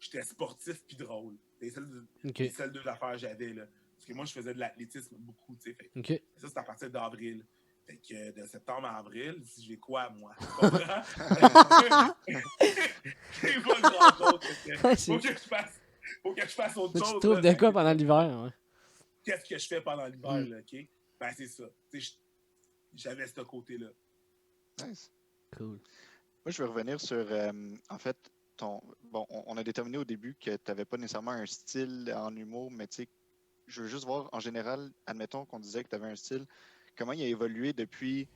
J'étais sportif puis drôle. C'est celles deux affaires que j'avais. Là. Parce que moi, je faisais de l'athlétisme beaucoup. Ça, c'est à partir d'avril. Fait que de septembre à avril, si j'ai quoi, moi? Tu comprends? C'est pas grand-chose. Faut que je fasse autre chose. Tu trouves de quoi pendant l'hiver? Ouais. Qu'est-ce que je fais pendant l'hiver, là, OK? Ben, c'est ça. J'avais ce côté-là. Nice. Cool. Moi, je vais revenir sur, en fait, on a déterminé au début que tu n'avais pas nécessairement un style en humour, mais tu sais, je veux juste voir, en général, admettons qu'on disait que tu avais un style, comment il a évolué depuis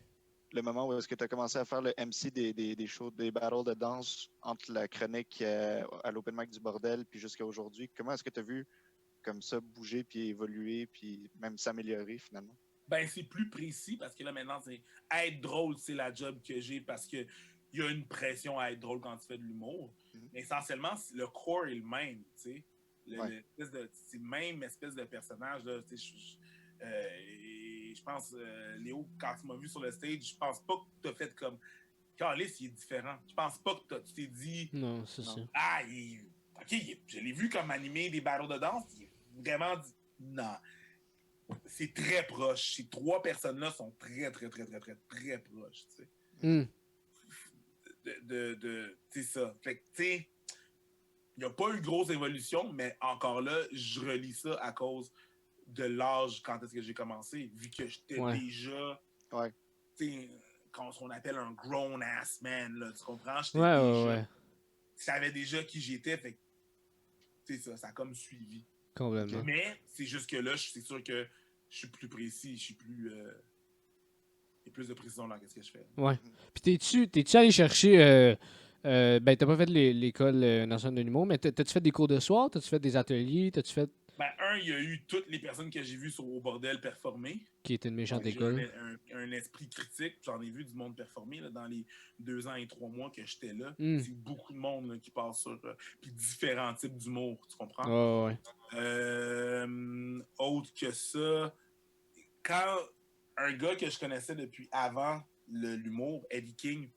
le moment où est-ce que tu as commencé à faire le MC des shows, des battles de danse entre la chronique à l'Open Mic du Bordel puis jusqu'à aujourd'hui. Comment est-ce que tu as vu comme ça bouger puis évoluer puis même s'améliorer finalement? Ben, c'est plus précis parce que là, maintenant, c'est être drôle, c'est la job que j'ai parce que il y a une pression à être drôle quand tu fais de l'humour. Mais essentiellement, le core est le même, tu sais. C'est le même espèce de personnage, là. Je pense, Léo, quand tu m'as vu sur le stage, je pense pas que tu as fait comme Carlis, il est différent. Je pense pas que tu t'es dit. Non, c'est ça. Ah, je l'ai vu comme animer des battles de danse. Il est vraiment dit. Non. C'est très proche. Ces 3 personnes-là sont très, très, très, très, très, très proches. Tu sais. C'est ça. Fait que, tu sais, il n'y a pas eu de grosse évolution, mais encore là, je relis ça à cause de l'âge quand est-ce que j'ai commencé, vu que j'étais déjà, tu sais, ce qu'on appelle un grown-ass man, là, tu comprends? Je savais déjà qui j'étais, fait que, tu sais, ça a comme suivi. Complètement. Mais c'est juste que là, c'est sûr que je suis plus précis, je suis plus... il y a plus de précision dans ce que je fais. Ouais. Puis t'es-tu allé chercher... ben, t'as pas fait l'école nationale de l'humour, mais t'as-tu fait des cours de soir? T'as-tu fait des ateliers? T'as-tu fait... Ben, il y a eu toutes les personnes que j'ai vues au bordel performer. Qui était une méchante école. Un esprit critique. J'en ai vu du monde performer là, dans les 2 ans et 3 mois que j'étais là. C'est beaucoup de monde là, qui passe sur... puis différents types d'humour, tu comprends? Ouais. Autre que ça, quand un gars que je connaissais depuis avant l'humour, Eddie King,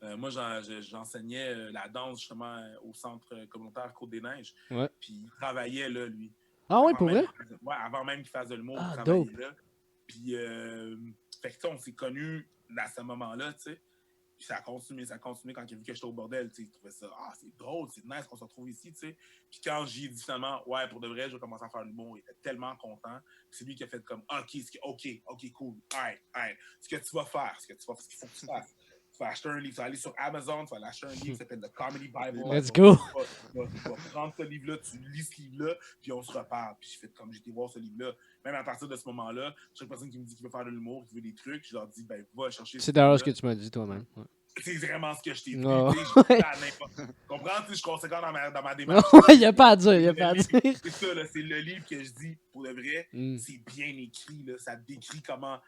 moi, j'enseignais la danse justement au centre communautaire Côte-des-Neiges. Ouais. Puis il travaillait là, lui. Ah ouais, pour vrai? Ouais, avant même qu'il fasse de l'humour, il dope. travaillait là. Puis, fait que on s'est connus à ce moment-là, tu sais. Puis ça a continué quand il a vu que j'étais au bordel, tu sais, il trouvait ça, c'est drôle, c'est nice qu'on se retrouve ici, tu sais. Puis quand j'ai dit finalement, ouais, pour de vrai, je vais commencer à faire l'humour, il était tellement content. Puis c'est lui qui a fait comme, ok, cool, alright, ce que tu vas faire, ce qu'il faut que tu fasses. Tu vas acheter un livre, tu vas aller sur Amazon, tu vas aller acheter un livre qui s'appelle The Comedy Bible. Let's go! Tu vas prendre ce livre-là, tu lis ce livre-là, puis on se reparle. Puis j'ai fait comme j'étais voir ce livre-là. Même à partir de ce moment-là, chaque personne qui me dit qu'il veut faire de l'humour, qui veut des trucs, je leur dis, ben, va chercher. C'est d'ailleurs ce que tu m'as dit toi-même. Ouais. C'est vraiment ce que je t'ai dit. Oh. Tu comprends? Je suis conséquent dans ma démarche. Il n'y a pas à dire, C'est ça, là, c'est le livre que je dis, pour de vrai, c'est bien écrit. Là, ça décrit comment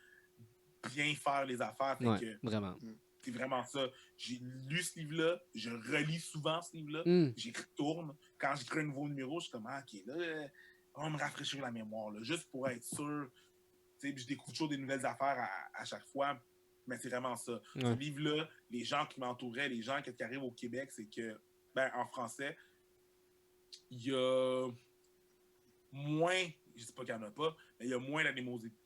bien faire les affaires. Fait que, vraiment. C'est vraiment ça. J'ai lu ce livre-là, je relis souvent ce livre-là, j'y retourne. Quand j'écris un nouveau numéro, je suis comme, ok, là, on va me rafraîchir la mémoire, là, juste pour être sûr. Je découvre toujours des nouvelles affaires à chaque fois, mais c'est vraiment ça. Ce livre-là, les gens qui m'entouraient, les gens qui arrivent au Québec, c'est que, ben, en français, il y a moins, je ne dis pas qu'il n'y en a pas, mais il y a moins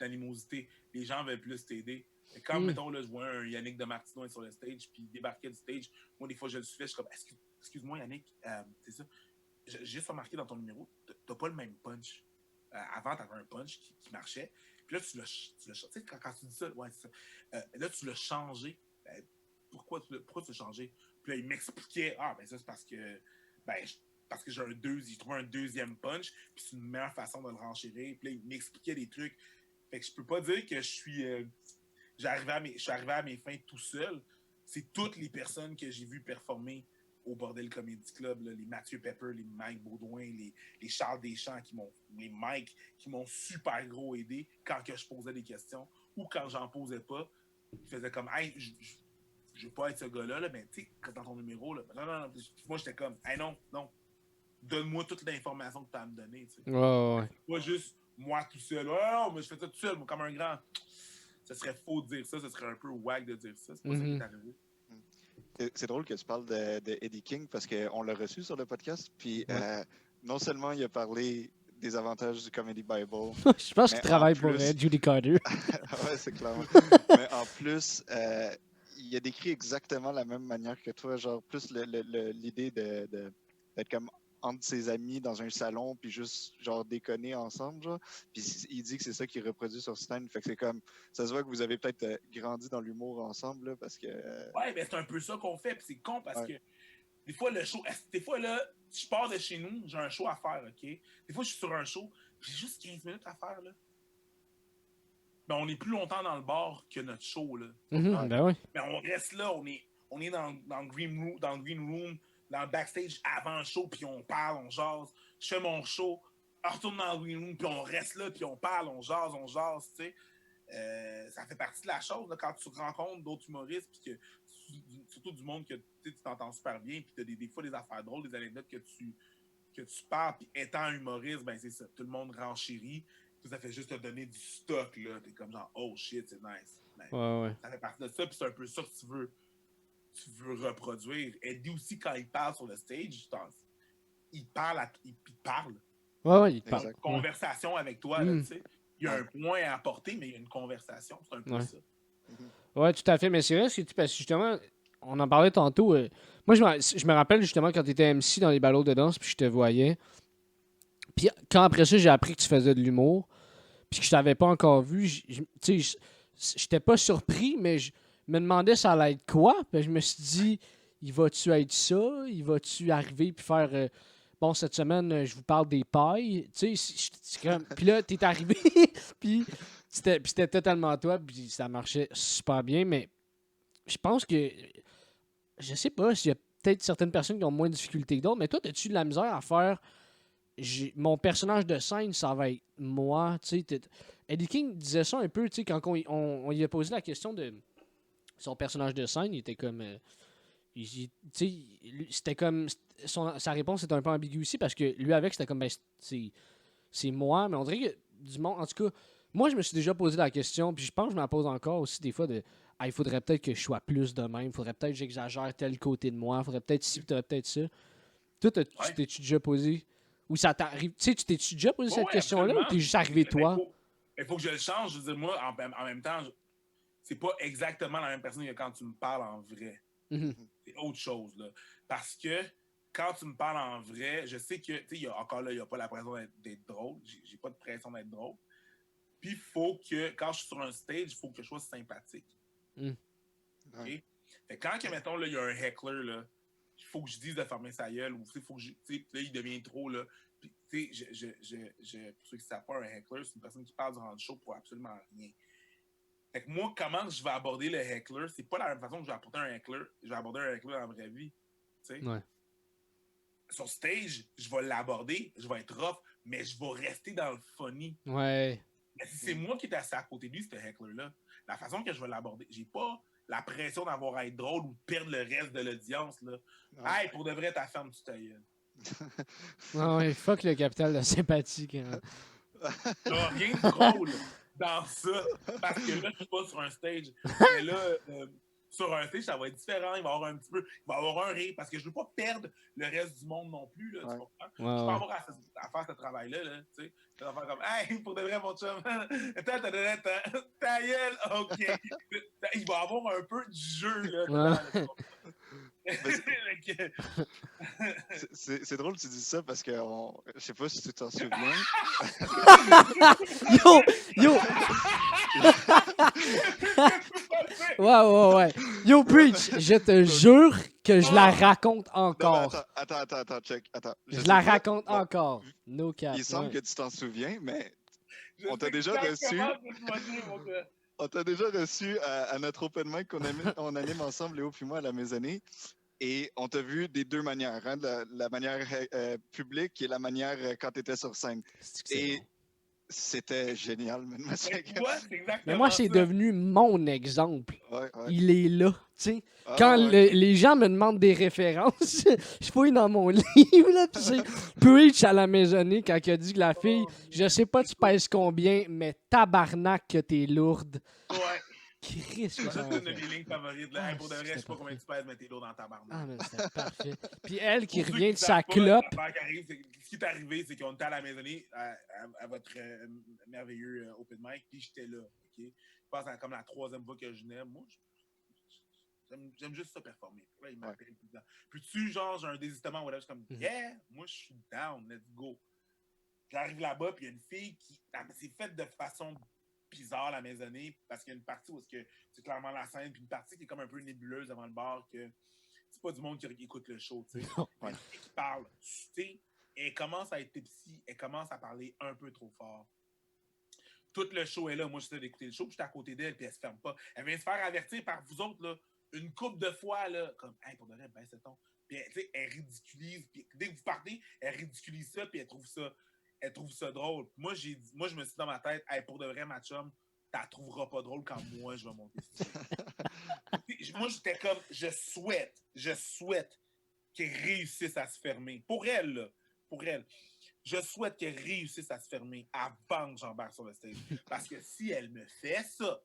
d'animosité. Les gens veulent plus t'aider. Et quand, mettons, là, je vois un Yannick de Martino être sur le stage, puis il débarquait du stage, moi, des fois, je le suivais, je suis comme, excuse-moi, Yannick, c'est ça. J'ai juste remarqué dans ton numéro, t'as pas le même punch. Avant, t'avais un punch qui marchait, puis là, tu l'as changé. Tu sais, quand tu dis ça, ouais, c'est ça. Là, tu l'as changé. Pourquoi tu l'as changé? Puis là, il m'expliquait, ben ça, c'est parce que, j'ai trouvé un deuxième punch, puis c'est une meilleure façon de le renchérir. Puis là, il m'expliquait des trucs. Fait que je peux pas dire que je suis arrivé à mes fins tout seul. C'est toutes les personnes que j'ai vues performer au Bordel Comedy Club, là, les Mathieu Pepper, les Mike Baudouin, les Charles Deschamps, les Mike, qui m'ont super gros aidé quand que je posais des questions ou quand j'en posais pas. Ils faisaient comme, hey, je veux pas être ce gars-là, là, mais tu sais, dans ton numéro, là, non. Moi, j'étais comme, hey, non, donne-moi toute l'information que tu as à me donner. Ouais. Pas juste moi tout seul. Oh, mais je fais ça tout seul, moi, comme un grand. Ce serait faux de dire ça, ce serait un peu wack de dire ça. C'est pas ça qui est arrivé. C'est drôle que tu parles de Eddie King parce qu'on l'a reçu sur le podcast. Puis non seulement il a parlé des avantages du Comedy Bible. Je pense qu'il travaille pour Judy Carter. Ouais, c'est clairement. Mais en plus, il a décrit exactement la même manière que toi, genre plus l'idée d'être comme entre ses amis dans un salon puis juste genre déconner ensemble, genre. Puis il dit que c'est ça qu'il reproduit sur scène. Fait que c'est comme, ça se voit que vous avez peut-être grandi dans l'humour ensemble, là, parce que... Ouais, mais c'est un peu ça qu'on fait, puis c'est con parce que des fois, là, je pars de chez nous, j'ai un show à faire, OK? Des fois, je suis sur un show, j'ai juste 15 minutes à faire, là. Ben, on est plus longtemps dans le bar que notre show, là. Ben oui. Mais on reste là, on est dans le green room, dans le backstage avant le show, puis on parle, on jase. Je fais mon show, on retourne dans le green room, puis on reste là, puis on parle, on jase, tu sais. Ça fait partie de la chose, là, quand tu rencontres d'autres humoristes, puis que surtout du monde que tu t'entends super bien, puis tu as des fois des affaires drôles, des anecdotes que tu parles, puis étant humoriste, ben c'est ça, tout le monde renchérit, puis ça fait juste te donner du stock, là. T'es comme genre, oh shit, c'est nice. Ben, ouais. Ça fait partie de ça, puis c'est un peu ça que tu veux reproduire. Eddie aussi, quand il parle sur le stage, il parle. Ouais, il parle. Une conversation avec toi, là, tu sais. Il y a un point à apporter, mais il y a une conversation. C'est un peu ça. Ouais, tout à fait. Mais c'est vrai, parce que justement, on en parlait tantôt. Moi, je me rappelle justement quand tu étais MC dans les ballots de danse, puis je te voyais. Puis quand après ça, j'ai appris que tu faisais de l'humour, puis que je t'avais pas encore vu, tu sais, j'étais pas surpris, mais je me demandais ça allait être quoi. Puis je me suis dit, il va-tu être ça? Il va-tu arriver puis faire... Bon, cette semaine, je vous parle des pailles. Tu sais, puis là, t'es arrivé, puis c'était totalement toi, puis ça marchait super bien, mais je pense que... Je sais pas s'il y a peut-être certaines personnes qui ont moins de difficultés que d'autres, mais toi, as-tu de la misère à faire... Mon personnage de scène, ça va être moi. Eddie King disait ça un peu, tu sais, quand on lui a posé la question de son personnage de scène, il était comme... c'était comme... sa réponse était un peu ambiguë aussi, parce que lui, avec, c'était comme, ben, c'est moi, mais on dirait que du monde... En tout cas, moi, je me suis déjà posé la question, puis je pense que je me la pose encore aussi des fois de... il faudrait peut-être que je sois plus de même, il faudrait peut-être que j'exagère tel côté de moi, il faudrait peut-être ci, peut-être ça. Toi, tu t'es-tu déjà posé... Ou ça t'arrive... Tu sais, tu t'es-tu déjà posé cette question-là, ou t'es juste arrivé toi? Il faut que je le change. Je veux dire, moi, en même temps, c'est pas exactement la même personne que quand tu me parles en vrai. Mhm. C'est autre chose, là. Parce que quand tu me parles en vrai, je sais que, tu sais, encore là, il n'y a pas la pression d'être drôle. J'ai pas de pression d'être drôle. Puis, il faut que, quand je suis sur un stage, il faut que je sois sympathique. Mm. OK? Fait que quand, mettons, il y a un heckler, là, il faut que je dise de fermer sa gueule, ou il faut que là, il devient trop, là. Puis, tu sais, pour ceux qui ne savent pas, un heckler, c'est une personne qui parle durant le show pour absolument rien. Fait que moi, comment je vais aborder le heckler, c'est pas la même façon que je vais aborder un heckler dans la vraie vie. Tu sais? Ouais. Sur stage, je vais l'aborder, je vais être rough, mais je vais rester dans le funny. Ouais. Mais si c'est moi qui est assis à côté de lui, ce heckler-là, la façon que je vais l'aborder, j'ai pas la pression d'avoir à être drôle ou de perdre le reste de l'audience. Là. Hey, pour de vrai, ta femme, tu ta gueule. Ouais, fuck le capital de sympathie. Quand... Il n'y a rien de drôle dans ça, parce que là, je suis pas sur un stage. Mais là, sur un stage, ça va être différent. Il va y avoir un petit peu, il va y avoir un rire, parce que je veux pas perdre le reste du monde non plus. Là, tu comprends? Je peux pas avoir à faire ce travail-là. Là, tu sais. Je vais faire comme, hey, pour de vrai, mon chum, ta gueule, ok. Il va y avoir un peu du jeu. Là, c'est drôle que tu dis ça parce que je sais pas si tu t'en souviens. Yo! Ouais. Yo, Preach, je te jure que je la raconte encore. Non, attends, check. Attends. Je la raconte encore. No cap. Il semble que tu t'en souviens, mais on t'a sais déjà reçu. exactement ce que tu vas dire, mon gars. On t'a déjà reçu à notre open mic qu'on anime ensemble, Léo puis moi, à la maisonnée. Et on t'a vu des deux manières, hein, la manière publique et la manière quand tu étais sur scène. Et c'était génial. Mais c'est exactement Mais moi, c'est ça. devenu mon exemple. Ouais. Il est là. Tu sais, quand les gens me demandent des références, je fouille dans mon livre, là, puis c'est Preach à la maisonnée quand il a dit que la fille, je sais pas tu pèses combien, mais tabarnak que t'es lourde. Ouais. Christ, ça, c'est une de mes lignes favorites. Là. Hey, pour de vrai, je sais pas combien tu pèses, mais t'es lourd dans ta barbe. Ah, mais c'était parfait. Puis elle qui Pour revient de ceux sa savent pas, clope. Ce qui est arrivé, c'est qu'on était à la maisonnée à votre merveilleux open mic, puis j'étais là. Okay? Je pense que c'est comme la 3e fois que je venais. Moi, j'aime juste ça performer. Là, il m'appelle tout le temps. Puis tu, genre, j'ai un désistement, whatever, je suis comme, yeah, moi, je suis down, let's go. J'arrive là-bas, puis il y a une fille qui s'est faite de façon bizarre la maisonnée, parce qu'il y a une partie où c'est clairement la scène, puis une partie qui est comme un peu nébuleuse devant le bar, que c'est pas du monde qui écoute le show, tu sais. Une fille qui parle, tu sais, elle commence à être tipsy, elle commence à parler un peu trop fort. Tout le show est là, moi j'essaie d'écouter le show, puis j'étais à côté d'elle, puis elle se ferme pas. Elle vient se faire avertir par vous autres, là, une couple de fois, là, comme, hey, pour de vrai, baisse le ton. Puis, tu sais, elle ridiculise, puis dès que vous partez, elle ridiculise ça, puis elle trouve ça drôle. Moi, je me suis dit dans ma tête, hey, pour de vrai, ma chum, t'la trouveras pas drôle quand moi, je vais monter ça. Moi, j'étais comme, je souhaite qu'elle réussisse à se fermer. Pour elle, là, je souhaite qu'elle réussisse à se fermer avant que j'embarque sur le stage. Parce que si elle me fait ça,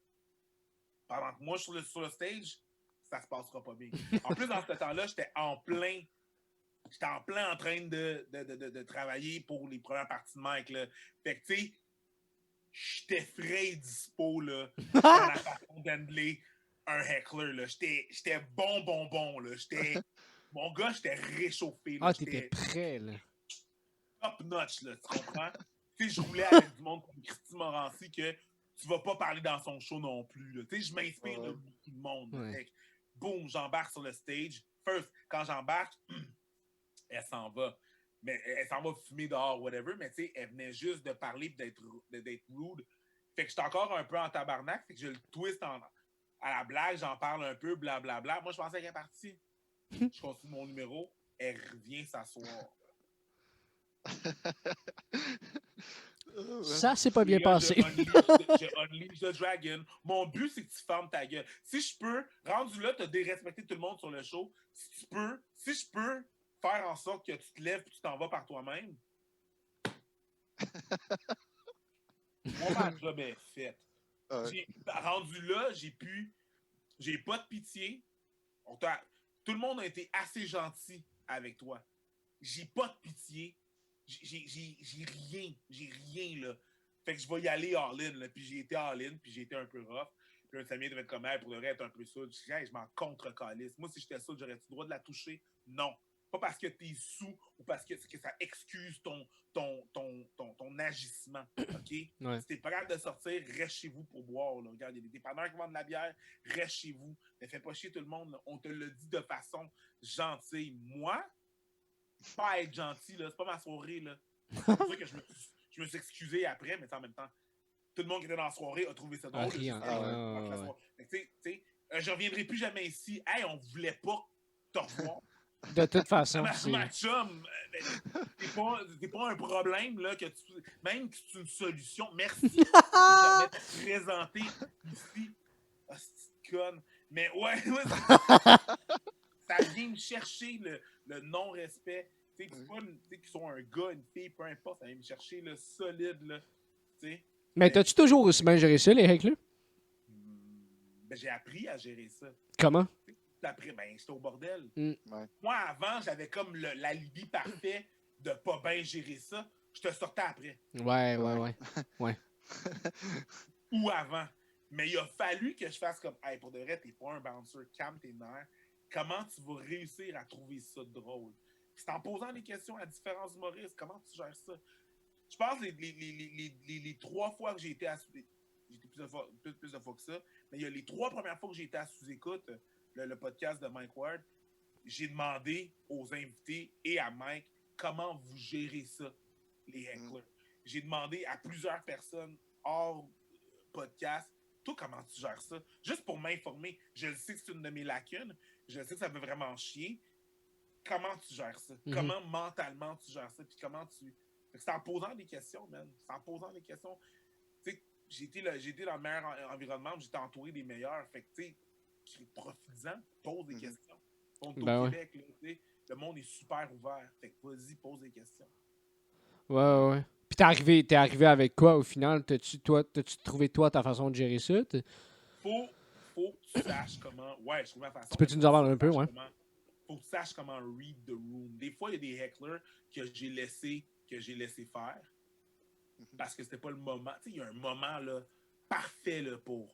pendant que moi, je suis sur le stage, ça se passera pas bien. En plus, dans ce temps-là, j'étais en plein en train de travailler pour les premières parties de Mike. Là. Fait que, tu sais, j'étais frais et dispo là, dans la façon d'handler un heckler. Là. J'étais bon. Là. Mon gars, j'étais réchauffé. Là. Ah, t'étais prêt, là. Top notch, là, tu comprends? Tu sais, je roulais avec du monde comme Christy Morancy que tu vas pas parler dans son show non plus. Là. Tu sais, je m'inspire de beaucoup de monde. Ouais. Fait que, boum, j'embarque sur le stage. First, quand j'embarque, elle s'en va. Mais elle s'en va fumer dehors, whatever. Mais tu sais, elle venait juste de parler et d'être rude. Fait que j'étais encore un peu en tabarnak. Fait que je le twist à la blague. J'en parle un peu, blablabla. Moi, je pensais qu'elle est partie. Je continue mon numéro. Elle revient s'asseoir. Ça, c'est pas bien passé. J'ai unleash the dragon. Mon but, c'est que tu fermes ta gueule. Si je peux, rendu là, t'as dérespecté tout le monde sur le show. Si je peux faire en sorte que tu te lèves et tu t'en vas par toi-même, moi, ma job est faite. Rendu là, j'ai pas de pitié. Tout le monde a été assez gentil avec toi. J'ai pas de pitié. J'ai rien, là. Fait que je vais y aller all-in, là. Puis j'ai été all-in, puis j'ai été un peu rough. Puis un Samir devait être comme, hey, pour le vrai, être un peu saoul. Je dis, hey, je m'en contre-calisse. Moi, si j'étais saoul, j'aurais-tu le droit de la toucher? Non. Pas parce que t'es sous ou parce que ça excuse ton agissement. OK? Ouais. Si t'es pas capable de sortir, reste chez vous pour boire. Là. Regarde, il y a des dépanneurs qui vendent de la bière, reste chez vous. Ne fais pas chier tout le monde. Là. On te le dit de façon gentille. Moi, pas être gentil, là, c'est pas ma soirée. Là. C'est pour ça que je me suis excusé après, mais en même temps, tout le monde qui était dans la soirée a trouvé ça drôle. Riant. Je reviendrai plus jamais ici. Hey, on voulait pas te revoir. De toute façon, Ma chum, t'es pas un problème, là, même que c'est une solution. Merci de jamais te présenter ici. Ah, c'est conne. Mais ouais, ça vient me chercher le non-respect. Tu sais, c'est pas qu'ils sont un gars, une fille, peu importe, ça vient me chercher le solide, là. Tu sais. Mais t'as-tu toujours aussi bien géré ça, les règles? Ben, j'ai appris à gérer ça. Comment? Après, ben, j'étais au bordel. Ouais. Moi, avant, j'avais comme l'alibi parfait de pas bien gérer ça. Je te sortais après. Ouais. Ou avant. Mais il a fallu que je fasse comme, hey, pour de vrai, t'es pas un bouncer, calme tes nerfs. Comment tu vas réussir à trouver ça drôle? C'est en posant des questions à différents humoristes. Comment tu gères ça? Je pense que les 3 fois que j'ai été à sous-écoute, j'ai été plus de fois que ça, mais il y a les 3 premières fois que j'ai été à sous-écoute, le podcast de Mike Ward, j'ai demandé aux invités et à Mike comment vous gérez ça, les hecklers. J'ai demandé à plusieurs personnes hors podcast, toi, comment tu gères ça? Juste pour m'informer. Je sais que c'est une de mes lacunes. Je sais que ça peut vraiment chier. Comment tu gères ça? Comment mentalement tu gères ça? Puis comment tu... C'est en posant des questions, man. C'est en posant des questions. Tu sais, j'ai été dans le meilleur environnement, j'étais entouré des meilleurs. Fait que, tu sais, profites-en, pose des questions. On est au Québec, là, tu sais, le monde est super ouvert. Fait que vas-y, pose des questions. Ouais. Puis t'es arrivé avec quoi au final? T'as-tu trouvé toi ta façon de gérer ça? Faut que tu saches comment... Ouais, je trouve ma façon. Tu peux-tu nous en parler un peu, ouais? Faut que tu saches comment read the room. Des fois, il y a des hecklers que j'ai laissé faire parce que c'était pas le moment. Tu sais, il y a un moment là, parfait là, pour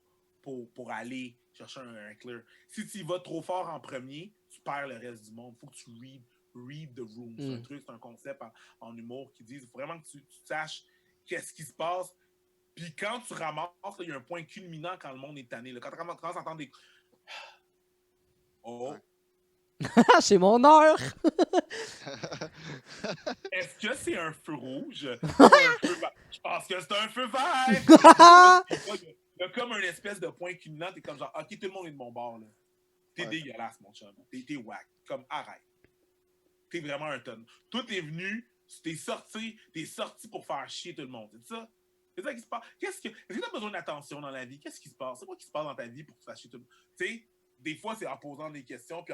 aller chercher un heckler. Si tu y vas trop fort en premier, tu perds le reste du monde. Faut que tu read the room. C'est un truc, c'est un concept en humour qui dit vraiment que tu saches qu'est-ce qui se passe. Puis quand tu ramasses, il y a un point culminant quand le monde est tanné. Là. Quand tu commences à entendre des... Oh! C'est mon heure! Est-ce que c'est un feu rouge? Je pense que c'est un feu vert! Il y a comme un espèce de point culminant. T'es comme genre, OK, tout le monde est de mon bord. Là. T'es dégueulasse, mon chum. T'es whack. Comme, arrête. T'es vraiment un tonne. Toi, t'es venu, t'es sorti pour faire chier tout le monde. C'est ça? C'est ça qui se passe. Est-ce que t'as besoin d'attention dans la vie? Qu'est-ce qui se passe? C'est quoi qui se passe dans ta vie pour que tu fasses chier tout le monde? Tu sais, des fois, c'est en posant des questions, puis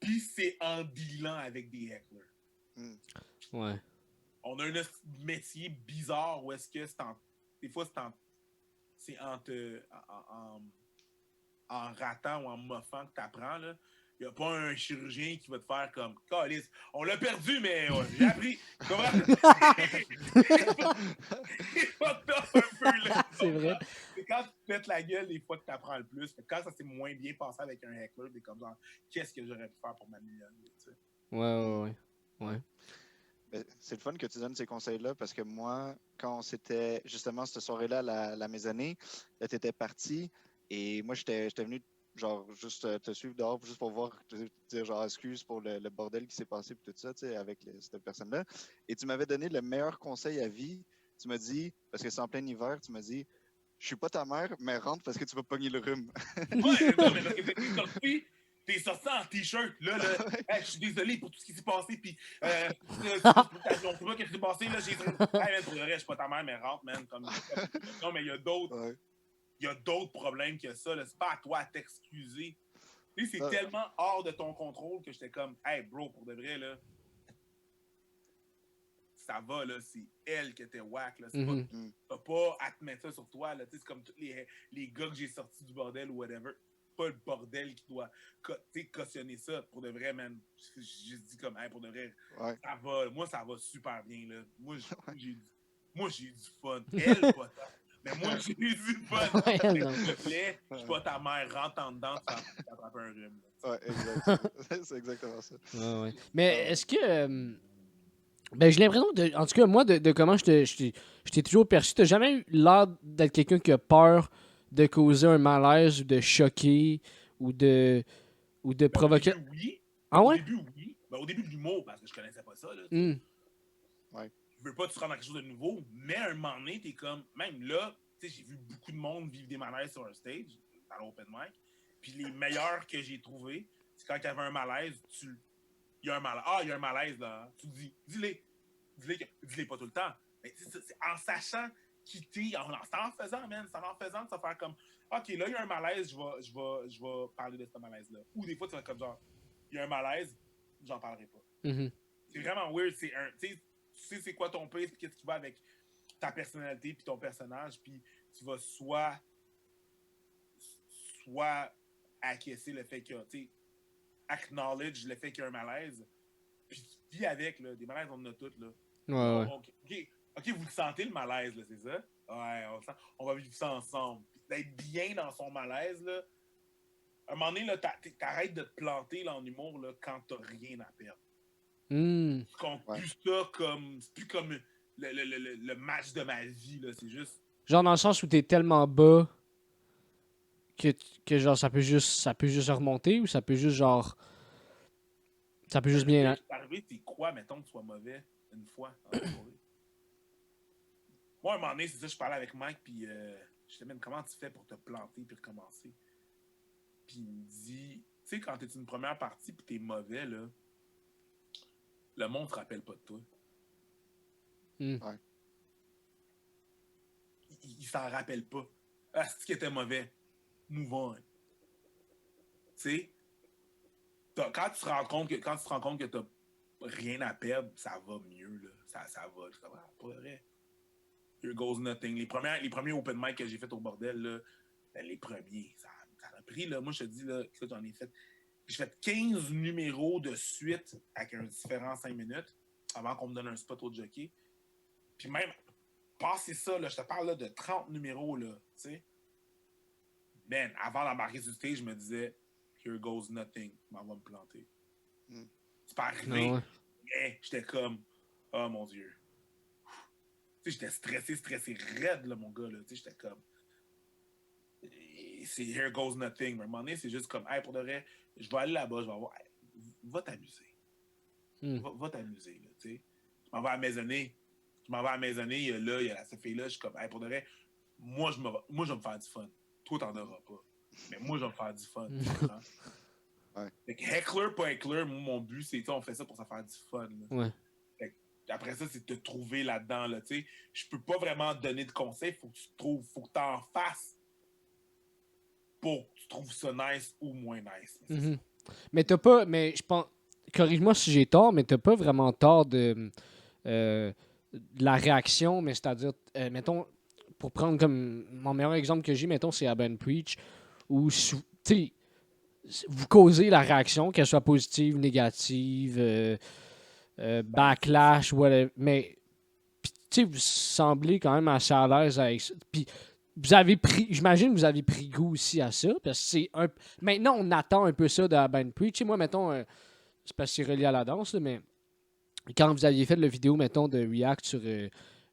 puis c'est en dealant avec des hecklers. Ouais. On a un métier bizarre où est-ce que des fois, c'est en ratant ou en moffant que t'apprends, là. Il n'y a pas un chirurgien qui va te faire comme Calice, on l'a perdu, mais j'ai appris. Comment? C'est vrai. C'est quand tu te pètes la gueule, des fois que tu apprends le plus. Quand ça s'est moins bien passé avec un heckler, t'es comme genre, qu'est-ce que j'aurais pu faire pour m'améliorer? Ouais. C'est le fun que tu donnes ces conseils-là parce que moi, quand c'était justement cette soirée-là, la maisonnée, là, tu étais parti et moi, j'étais venu genre juste te suivre dehors juste pour voir, te dire genre excuse pour le bordel qui s'est passé et tout ça, tu sais, avec cette personne-là. Et tu m'avais donné le meilleur conseil à vie. Tu m'as dit, parce que c'est en plein hiver, tu m'as dit, je suis pas ta mère, mais rentre parce que tu vas pogner le rhume. Ouais, non, mais t'es sorti en t-shirt, là, hey, je suis désolé pour tout ce qui s'est passé, puis on sait pas ce qui s'est passé, là, j'ai dit, hey, man, pour le reste, je suis pas ta mère, mais rentre, man, non, mais il y a d'autres, il y a d'autres problèmes que ça, là, c'est pas à toi à t'excuser, tu sais, c'est tellement hors de ton contrôle que j'étais comme, hey, bro, pour de vrai, là, ça va, là, c'est elle qui était whack, là, c'est pas à te mettre ça sur toi, là, tu sais, c'est comme tous les gars que j'ai sortis du bordel ou whatever, pas le bordel qui doit cautionner ça. Pour de vrai, man, j'ai dit comme, hey, pour de vrai, ça va. Moi, ça va super bien. Là. Moi, j'ai du fun. Elle, pas tant. Mais moi, j'ai eu du fun. Ouais, non. S'il te plaît, je suis pas ta mère, rentre en dedans, tu vas attraper un rhume. Ouais, exact. C'est exactement ça. Ouais, ouais. Mais est-ce que. Ben, j'ai l'impression, en tout cas, moi, de comment je t'ai toujours perçu, t'as jamais eu l'air d'être quelqu'un qui a peur de causer un malaise ou de choquer ou de Ben, au provoquer. début, oui. Ah Au ouais? début, oui. Ben, au début de l'humour, parce que je connaissais pas ça. Là, Hmm. Je veux pas te rendre à quelque chose de nouveau, mais à un moment donné, t'es comme. Même là, tu sais, j'ai vu beaucoup de monde vivre des malaises sur un stage, dans l'open mic. Puis les meilleurs que j'ai trouvés, c'est quand il y avait un malaise, il y a un malaise. Ah, il y a un malaise là. Tu dis, dis-les. Dis-les pas tout le temps. Mais c'est en sachant quitter, c'est en faisant, man. C'est en faisant que ça fait comme, OK, là, il y a un malaise, je vais parler de ce malaise-là. Ou des fois, tu vas comme genre, il y a un malaise, j'en parlerai pas. Mhm. C'est vraiment weird. Tu sais c'est quoi ton pace, puis qu'est-ce qui va avec ta personnalité, puis ton personnage, puis tu vas soit acquiescer le fait qu'il y a, tu sais, acknowledge le fait qu'il y a un malaise, puis tu vis avec, là, des malaises, on en a toutes, là. Ouais, ouais. OK, vous le sentez, le malaise, là, c'est ça? Ouais, on va vivre ça ensemble. Puis d'être bien dans son malaise, là, à un moment donné, là, t'arrêtes de te planter là, en humour là, quand t'as rien à perdre. Hmm. Tu comptes plus ça comme... C'est plus comme le match de ma vie, là, c'est juste... Genre dans le sens où t'es tellement bas que genre ça peut juste remonter ou ça peut juste genre. Ça peut juste bien. C'est arrivé, t'es quoi, mettons, que tu sois mauvais une fois dans la soirée? Moi, à un moment donné, c'est ça, je parlais avec Mike, puis je te demande comment tu fais pour te planter puis recommencer. Puis il me dit, tu sais, quand t'es une première partie puis t'es mauvais, là, le monde se rappelle pas de toi. Hmm. Ouais. Il s'en rappelle pas. Ah, c'est qui était mauvais. Move on. Tu sais, quand tu te rends compte que t'as rien à perdre, ça va mieux, là. Ça va. Ça va pas vrai. Here goes nothing. Les premiers open mic que j'ai fait au bordel, là, ben, les premiers, ça a pris, là. Moi, je te dis, là, que j'en ai fait. J'ai fait 15 numéros de suite avec un différent 5 minutes avant qu'on me donne un spot au jockey. Puis même, passer ça, là, je te parle là, de 30 numéros, là, tu sais. Man, avant d'embarquer sur le stage, je me disais, here goes nothing, je m'en vais me planter. Mm. C'est pas arrivé, Ah ouais. mais j'étais comme, oh mon Dieu. Tu sais, j'étais stressé raide, là, mon gars, là. Tu sais, j'étais comme, c'est here goes nothing. Mais à un moment donné, c'est juste comme, hey, pour de vrai, je vais aller là-bas, je vais avoir, hey, va t'amuser. Va t'amuser, là, tu sais. Je m'en vais à maisonner. Là, il y a cette fille-là, je suis comme, hey, pour de vrai, moi, je vais me faire du fun. Toi, t'en auras pas. Mais moi, je vais me faire du fun. Ouais. Fait que heckler, pas heckler, moi, mon but, c'est, on fait ça pour se faire du fun. Là. Ouais. Fait que, après ça, c'est de te trouver là-dedans, là, tu sais. Je peux pas vraiment te donner de conseils, faut que t'en fasses pour que tu trouves ça nice ou moins nice. Mhm. Mais t'as pas. Mais je pense. Corrige-moi si j'ai tort, mais t'as pas vraiment tort de la réaction, mais c'est-à-dire, mettons, pour prendre comme mon meilleur exemple que j'ai, mettons, c'est à Ben Preach, où, tu sais, vous causez la réaction, qu'elle soit positive, négative, backlash, whatever. Mais, tu sais, vous semblez quand même assez à l'aise avec ça. Puis, vous avez pris, j'imagine que vous avez pris goût aussi à ça, parce que c'est un. Maintenant, on attend un peu ça de Ben Preach. Tu sais, moi, mettons, c'est parce que c'est relié à la danse, là, mais quand vous aviez fait le vidéo, mettons, de React sur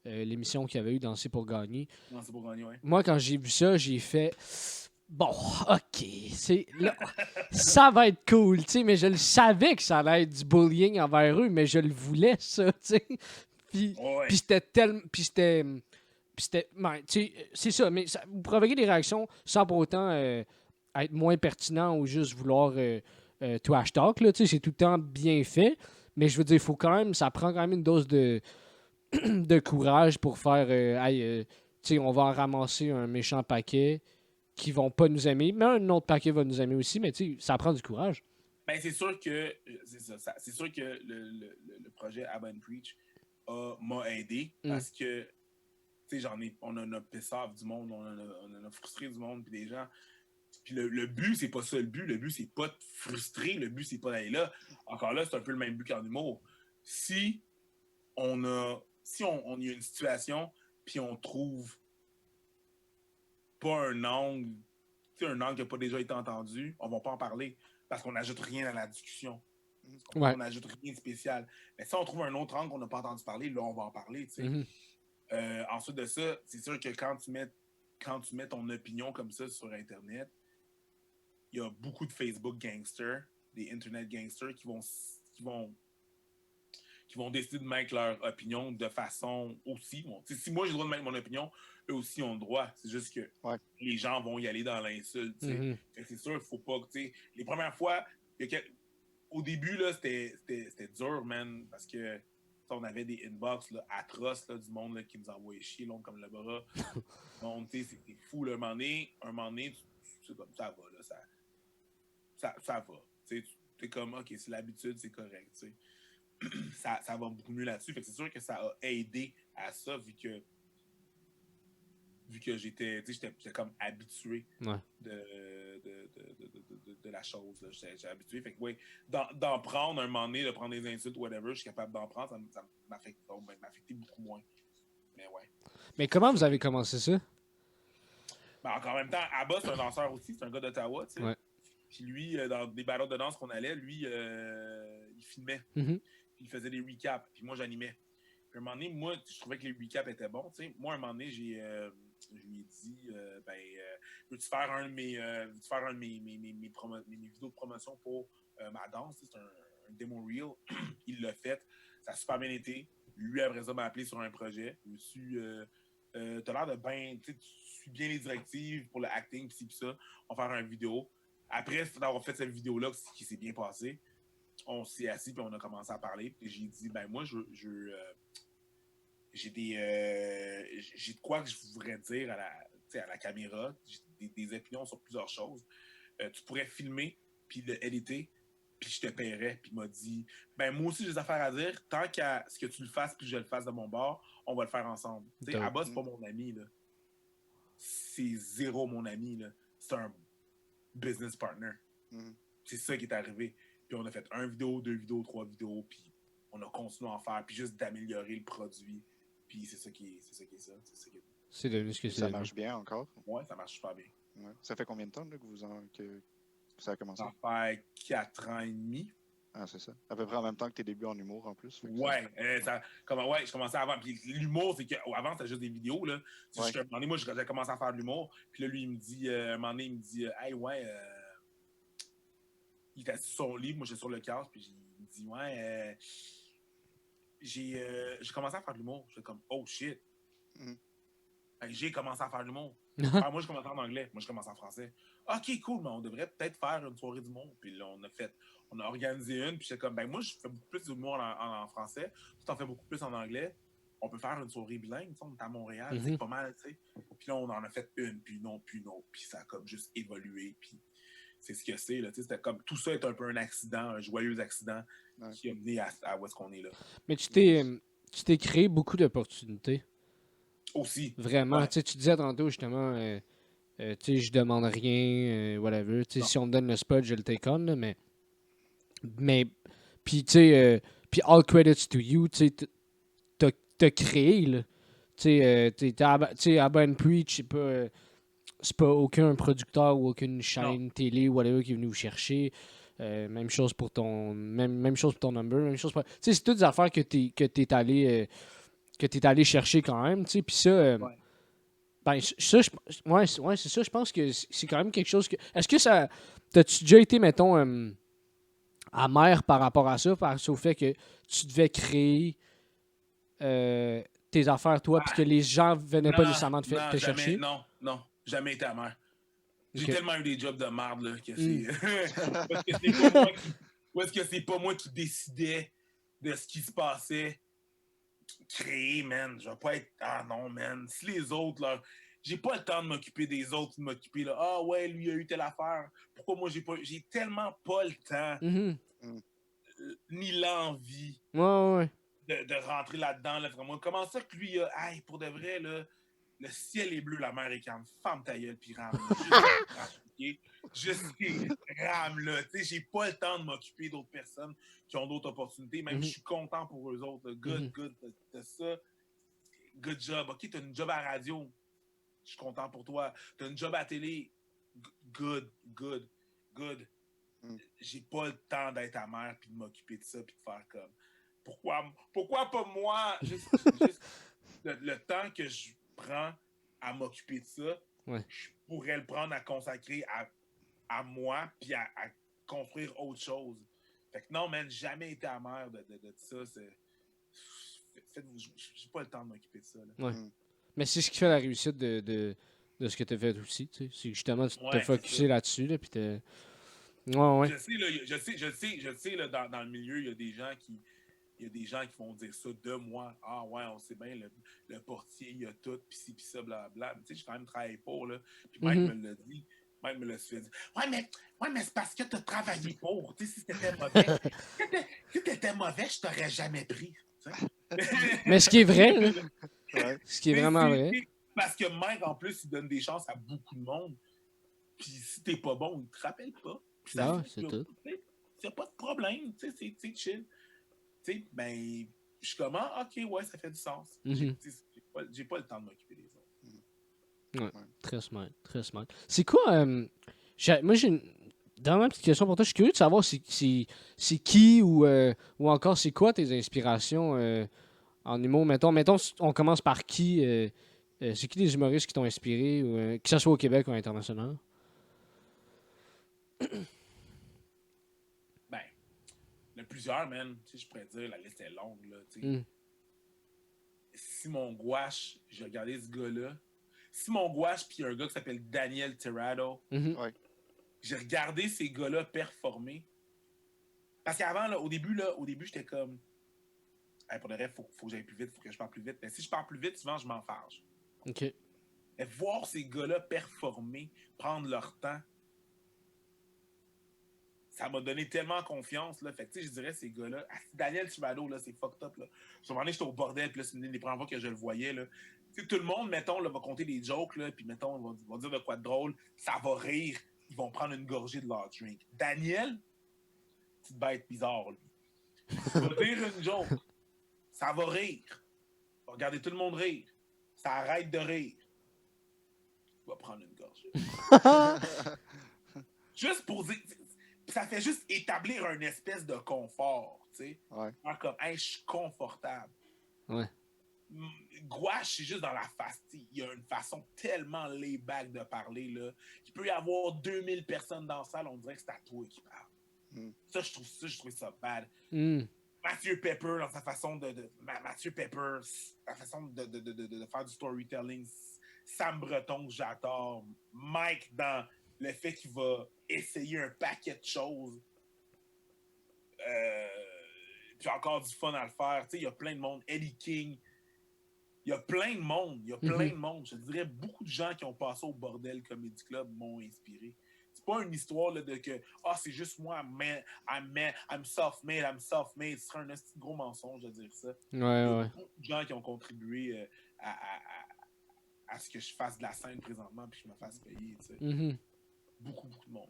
l'émission qu'il y avait eu Danser pour gagner, Non, c'est pour gagner, ouais. moi, quand j'ai vu ça, j'ai fait bon, ok, là, ça va être cool, tu sais, mais je le savais que ça allait être du bullying envers eux, mais je le voulais, ça, tu sais. Puis c'était tellement. Puis c'était. Ben, tu sais, c'est ça, mais ça, vous provoquez des réactions sans pour autant être moins pertinent ou juste vouloir trash talk, là, tu sais, c'est tout le temps bien fait. Mais je veux dire, il faut quand même, ça prend quand même une dose de, de courage pour faire, tu sais, on va en ramasser un méchant paquet qui vont pas nous aimer, mais un autre paquet va nous aimer aussi, mais tu sais, ça prend du courage. Ben, c'est sûr que, c'est sûr que le projet Abba and Preach m'a aidé parce que, tu sais, on en a pissé off du monde, on en a frustré du monde, puis des gens. Puis le but, c'est pas ça le but. Le but, c'est pas de frustrer. Le but, c'est pas d'aller là. Encore là, c'est un peu le même but qu'en humour. Si on y a une situation, puis on trouve pas un angle, tu sais, un angle qui n'a pas déjà été entendu, on va pas en parler parce qu'on n'ajoute rien à la discussion. Ouais. On n'ajoute rien de spécial. Mais si on trouve un autre angle qu'on n'a pas entendu parler, là, on va en parler, tu sais. Mhm. Ensuite de ça, c'est sûr que quand tu mets ton opinion comme ça sur Internet, il y a beaucoup de Facebook gangsters, des Internet gangsters qui vont décider de mettre leur opinion de façon aussi. Bon, si moi j'ai le droit de mettre mon opinion, eux aussi ont le droit. C'est juste que les gens vont y aller dans l'insulte. Mhm. C'est sûr, il ne faut pas que. Les premières fois, au début, là, c'était dur, man, parce que on avait des inbox là, atroces là, du monde là, qui nous envoyait chier, long comme le bras. Donc, c'était fou. Là, un moment donné, c'est comme ça va. Là, ça va. Tu es comme, OK, c'est l'habitude, c'est correct. Ça va beaucoup mieux là-dessus. Fait que c'est sûr que ça a aidé à ça, vu que j'étais comme habitué de la chose. J'étais habitué. Fait que oui, d'en prendre un moment donné, de prendre des insultes, whatever, je suis capable d'en prendre, ça m'affectait beaucoup moins. Mais ouais. Mais comment vous avez commencé ça? Ben, encore en même temps, Abba, c'est un danseur aussi, c'est un gars d'Ottawa, tu sais. Ouais. Puis lui, dans des battles de danse qu'on allait, lui, il filmait. Mhm. Puis il faisait des recaps. Puis moi, j'animais. Puis à un moment donné, moi, je trouvais que les recaps étaient bons. T'sais. Moi, à un moment donné, je lui ai dit, veux-tu faire un de mes vidéos de promotion pour ma danse? C'est un demo reel. Il l'a fait. Ça a super bien été. Lui, après ça, m'a appelé sur un projet. T'as l'air de bien, tu suis bien les directives pour le acting, pis ça. On va faire une vidéo. Après d'avoir fait cette vidéo-là, qui s'est bien passé, on s'est assis et on a commencé à parler. Puis j'ai dit, ben moi, j'ai de quoi que je voudrais dire à la caméra. J'ai des opinions sur plusieurs choses. Tu pourrais filmer puis le éditer, puis je te paierais. Puis il m'a dit, ben moi aussi j'ai des affaires à dire. Tant qu'à ce que tu le fasses puis que je le fasse de mon bord, on va le faire ensemble. Abba, c'est pas mon ami, là. C'est zéro mon ami, là. C'est un business partner. Mm-hmm. C'est ça qui est arrivé. Puis on a fait 1 vidéo, 2 vidéos, 3 vidéos, puis on a continué à en faire, puis juste d'améliorer le produit. Puis c'est ça qui est ça. C'est devenu ce que c'est. Ça marche bien encore? Ouais, ça marche super bien. Ouais. Ça fait combien de temps là, que ça a commencé? Ça fait 4 ans et demi. Ah, c'est ça. À peu près en même temps que tes débuts en humour, en plus. Ouais, je commençais avant. Puis l'humour, c'est qu'avant, c'était juste des vidéos, là. Ouais. Un moment donné, moi, j'ai commencé à faire de l'humour. Puis là, lui, il me dit, un moment donné, il me dit, hey, ouais, il était sur son lit, moi, j'étais sur le couch, puis il me dit, ouais, j'ai commencé à faire de l'humour. J'étais comme, oh shit. Mm-hmm. J'ai commencé à faire de l'humour. Alors, moi, je commençais en anglais. Moi, je commence en français. OK, cool, mais on devrait peut-être faire une soirée d'humour. Puis là, on a organisé une. Puis j'étais comme, ben moi, je fais beaucoup plus d'humour en français. Tu t'en fais beaucoup plus en anglais. On peut faire une soirée bilingue. On est à Montréal. C'est pas mal, tu sais. Puis là, on en a fait une, puis une autre. Puis ça a comme juste évolué. Puis c'est ce que c'est, là. C'était comme, tout ça est un peu un accident, un joyeux accident qui a mené à où est-ce qu'on est là. Mais tu t'es créé beaucoup d'opportunités. Aussi. Vraiment. Tu disais tantôt, justement, je demande rien, whatever. Si on me donne le spot, je le take on, là, mais puis, tu sais, puis all credits to you, tu sais, t'as créé, là. Tu sais, Abba & Preach, c'est pas aucun producteur ou aucune chaîne télé, whatever, qui est venu vous chercher. Même chose pour ton number, même chose pour... Tu sais, c'est toutes des affaires que t'es allé chercher quand même, tu sais, puis ça... Ben, ça, c'est ça, je pense que c'est quand même quelque chose que... Est-ce que ça... T'as-tu déjà été, mettons, amer par rapport à ça, au fait que tu devais créer tes affaires, toi, puis que les gens venaient pas nécessairement te chercher? Non, jamais été amer. J'ai tellement eu des jobs de merde, là, que c'est pas moi qui décidais de ce qui se passait. Créer, man. Je vais pas être... Ah non, man. Si les autres, là... J'ai pas le temps de m'occuper des autres, de m'occuper, là. Ah ouais, lui, il a eu telle affaire. Pourquoi moi, j'ai tellement pas le temps, ni l'envie de rentrer là-dedans. Là, vraiment. Comment ça que lui, hey, pour de vrai, là, le ciel est bleu, la mer est calme. Ferme ta gueule, puis rame. Juste rame, là. Tu sais, j'ai pas le temps de m'occuper d'autres personnes qui ont d'autres opportunités. Même je suis content pour eux autres. Good, t'as ça. Good job. OK, t'as une job à la radio. Je suis content pour toi. T'as une job à la télé. Good. J'ai pas le temps d'être ta mère puis de m'occuper de ça puis de faire comme pourquoi pas moi? Juste le temps que je prends à m'occuper de ça, je pourrais le prendre à consacrer à moi puis à construire autre chose. Fait que non, man, jamais été amère de ça. J'ai pas le temps de m'occuper de ça. Là. Ouais. Mais c'est ce qui fait la réussite de ce que tu as fait aussi. Tu sais. C'est justement tu t'as focusé là-dessus. Là, puis t'as... Ouais. Je sais là, dans le milieu, il y a des gens qui vont dire ça de moi. Ah ouais, on sait bien, le portier, il y a tout, pis ci, pis ça, blablabla. Mais tu sais, j'ai quand même travaillé pour, là. Puis Mike me l'a dit. Mike me l'a fait dire. Ouais, mais c'est parce que t'as travaillé pour. Tu sais, si t'étais mauvais, je t'aurais jamais pris. Mais ce qui est vrai, là. Ce qui est vraiment vrai. Parce que Mike, en plus, il donne des chances à beaucoup de monde. Puis si t'es pas bon, il te rappelle pas. Non, c'est tout. C'est pas de problème. Tu sais, c'est chill. Tu sais, ben, je suis comme, ok, ouais, ça fait du sens. J'ai pas le temps de m'occuper des autres. Ouais. Très smart. C'est quoi, moi, j'ai une dernière petite question pour toi. Je suis curieux de savoir c'est qui ou encore c'est quoi tes inspirations en humour. Mettons, on commence par qui? C'est qui les humoristes qui t'ont inspiré, ou, que ce soit au Québec ou à l'international? Ben, il y en a plusieurs, man. Tu sais, je pourrais dire, la liste est longue, là. Tu sais. Simon Gouache, j'ai regardé ce gars-là. Simon Gouache, puis il y a un gars qui s'appelle Daniel Tirado. J'ai regardé ces gars-là performer. Parce qu'avant, là, au début, j'étais comme... Hey, pour le reste, faut que j'aille plus vite, faut que je parle plus vite. Mais si je parle plus vite, souvent, je m'en fâche. OK. Mais voir ces gars-là performer, prendre leur temps, ça m'a donné tellement confiance, là. Fait que, tu sais, je dirais, ces gars-là... Daniel Tirado, là, c'est fucked up, là. À un moment donné, j'étais au bordel, puis là, c'est une des premières fois que je le voyais, là. Tu sais, tout le monde, mettons, là, va compter des jokes, là, puis mettons, va dire de quoi de drôle, ça va rire, ils vont prendre une gorgée de leur drink. Daniel, petite bête bizarre, lui. Il va dire une joke, ça va rire. Il va regarder tout le monde rire. Ça arrête de rire. Il va prendre une gorgée. Juste pour dire... Ça fait juste établir un espèce de confort, tu sais. Ouais. Comme, hey, je suis confortable. Ouais. Gouache, c'est juste dans la face. Il y a une façon tellement lay-back de parler, là. Il peut y avoir 2000 personnes dans la salle, on dirait que c'est à toi qui parle. Ça, je trouve ça bad. Mathieu Pepper, dans sa façon Mathieu Pepper, sa façon de faire du storytelling. Sam Breton, j'adore. Mike, dans le fait qu'il va essayer un paquet de choses. Puis encore du fun à le faire. Tu sais, il y a plein de monde. Eddie King. Il y a plein de monde. Je dirais beaucoup de gens qui ont passé au Bordel Comedy Club m'ont inspiré. C'est pas une histoire là, de que c'est juste moi, I'm self-made. Ce serait un petit gros mensonge de dire ça. Il y a beaucoup de gens qui ont contribué à ce que je fasse de la scène présentement puis que je me fasse payer. Tu sais. Beaucoup de monde.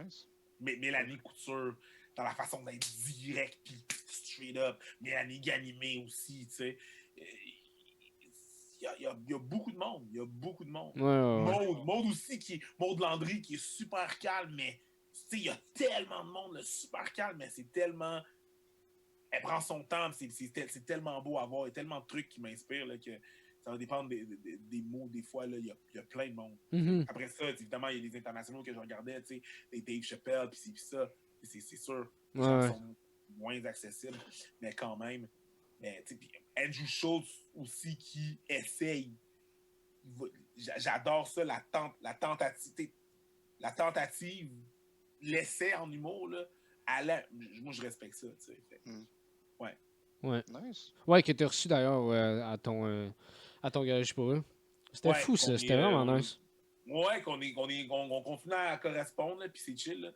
Nice. Mais Mélanie Couture, dans la façon d'être direct puis straight up. Mélanie Ganimé aussi, tu sais. Il y a beaucoup de monde. Maud aussi, Maud Landry, qui est super calme, mais il y a tellement de monde, super calme, mais c'est tellement... Elle prend son temps, c'est tellement beau à voir. Il y a tellement de trucs qui m'inspirent là, que ça va dépendre des mots. Des fois, il y a plein de monde. Après ça, évidemment, il y a des internationaux que je regardais, des Dave Chappelle, puis ça. C'est sûr. Les gens sont moins accessibles, mais quand même. Puis Andrew Schultz aussi qui essaye. J'adore ça, la tentative, l'essai en humour, là. Moi, je respecte ça. Ouais. Nice. Ouais, qui était reçu d'ailleurs à ton garage pour eux. C'était fou, ça. C'était vraiment nice. Ouais, qu'on continue à correspondre, puis c'est chill, là.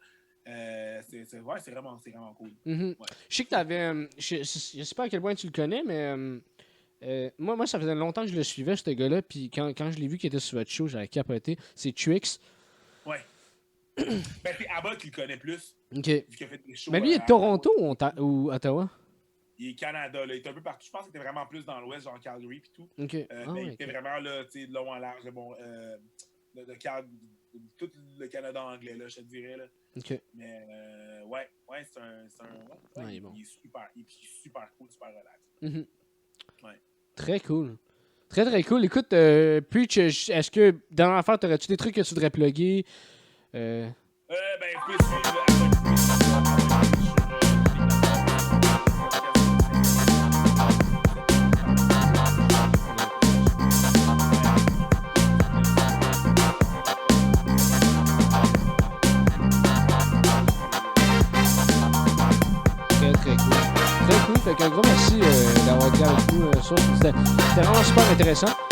C'est vraiment cool. Je sais que t'avais... je sais pas à quel point tu le connais, mais moi, ça faisait longtemps que je le suivais, ce gars-là, puis quand je l'ai vu qu'il était sur votre show, j'avais capoté. C'est Twix. Ouais. Ben, c'est Abba qui le connaît plus. OK. Vu qu'il a fait des shows, Mais lui, il est de Toronto ou Ottawa? il est Canada, là. Il est un peu partout. Je pense qu'il était vraiment plus dans l'ouest, genre Calgary et tout. OK. Mais il était vraiment là, tu sais, de long en large, bon, de tout le Canada anglais, là, je te dirais. Là. OK. Mais ouais, c'est un Ouais, il est bon. il est super cool, super relax. Mhm. Ouais. Très cool. Très, très cool. Écoute, Preach, est-ce que dans l'affaire, t'aurais-tu des trucs que tu voudrais plugger? Ben, vous pouvez suivre Très, très cool. Très cool. Fait qu'un gros merci d'avoir été avec nous. C'était vraiment super intéressant.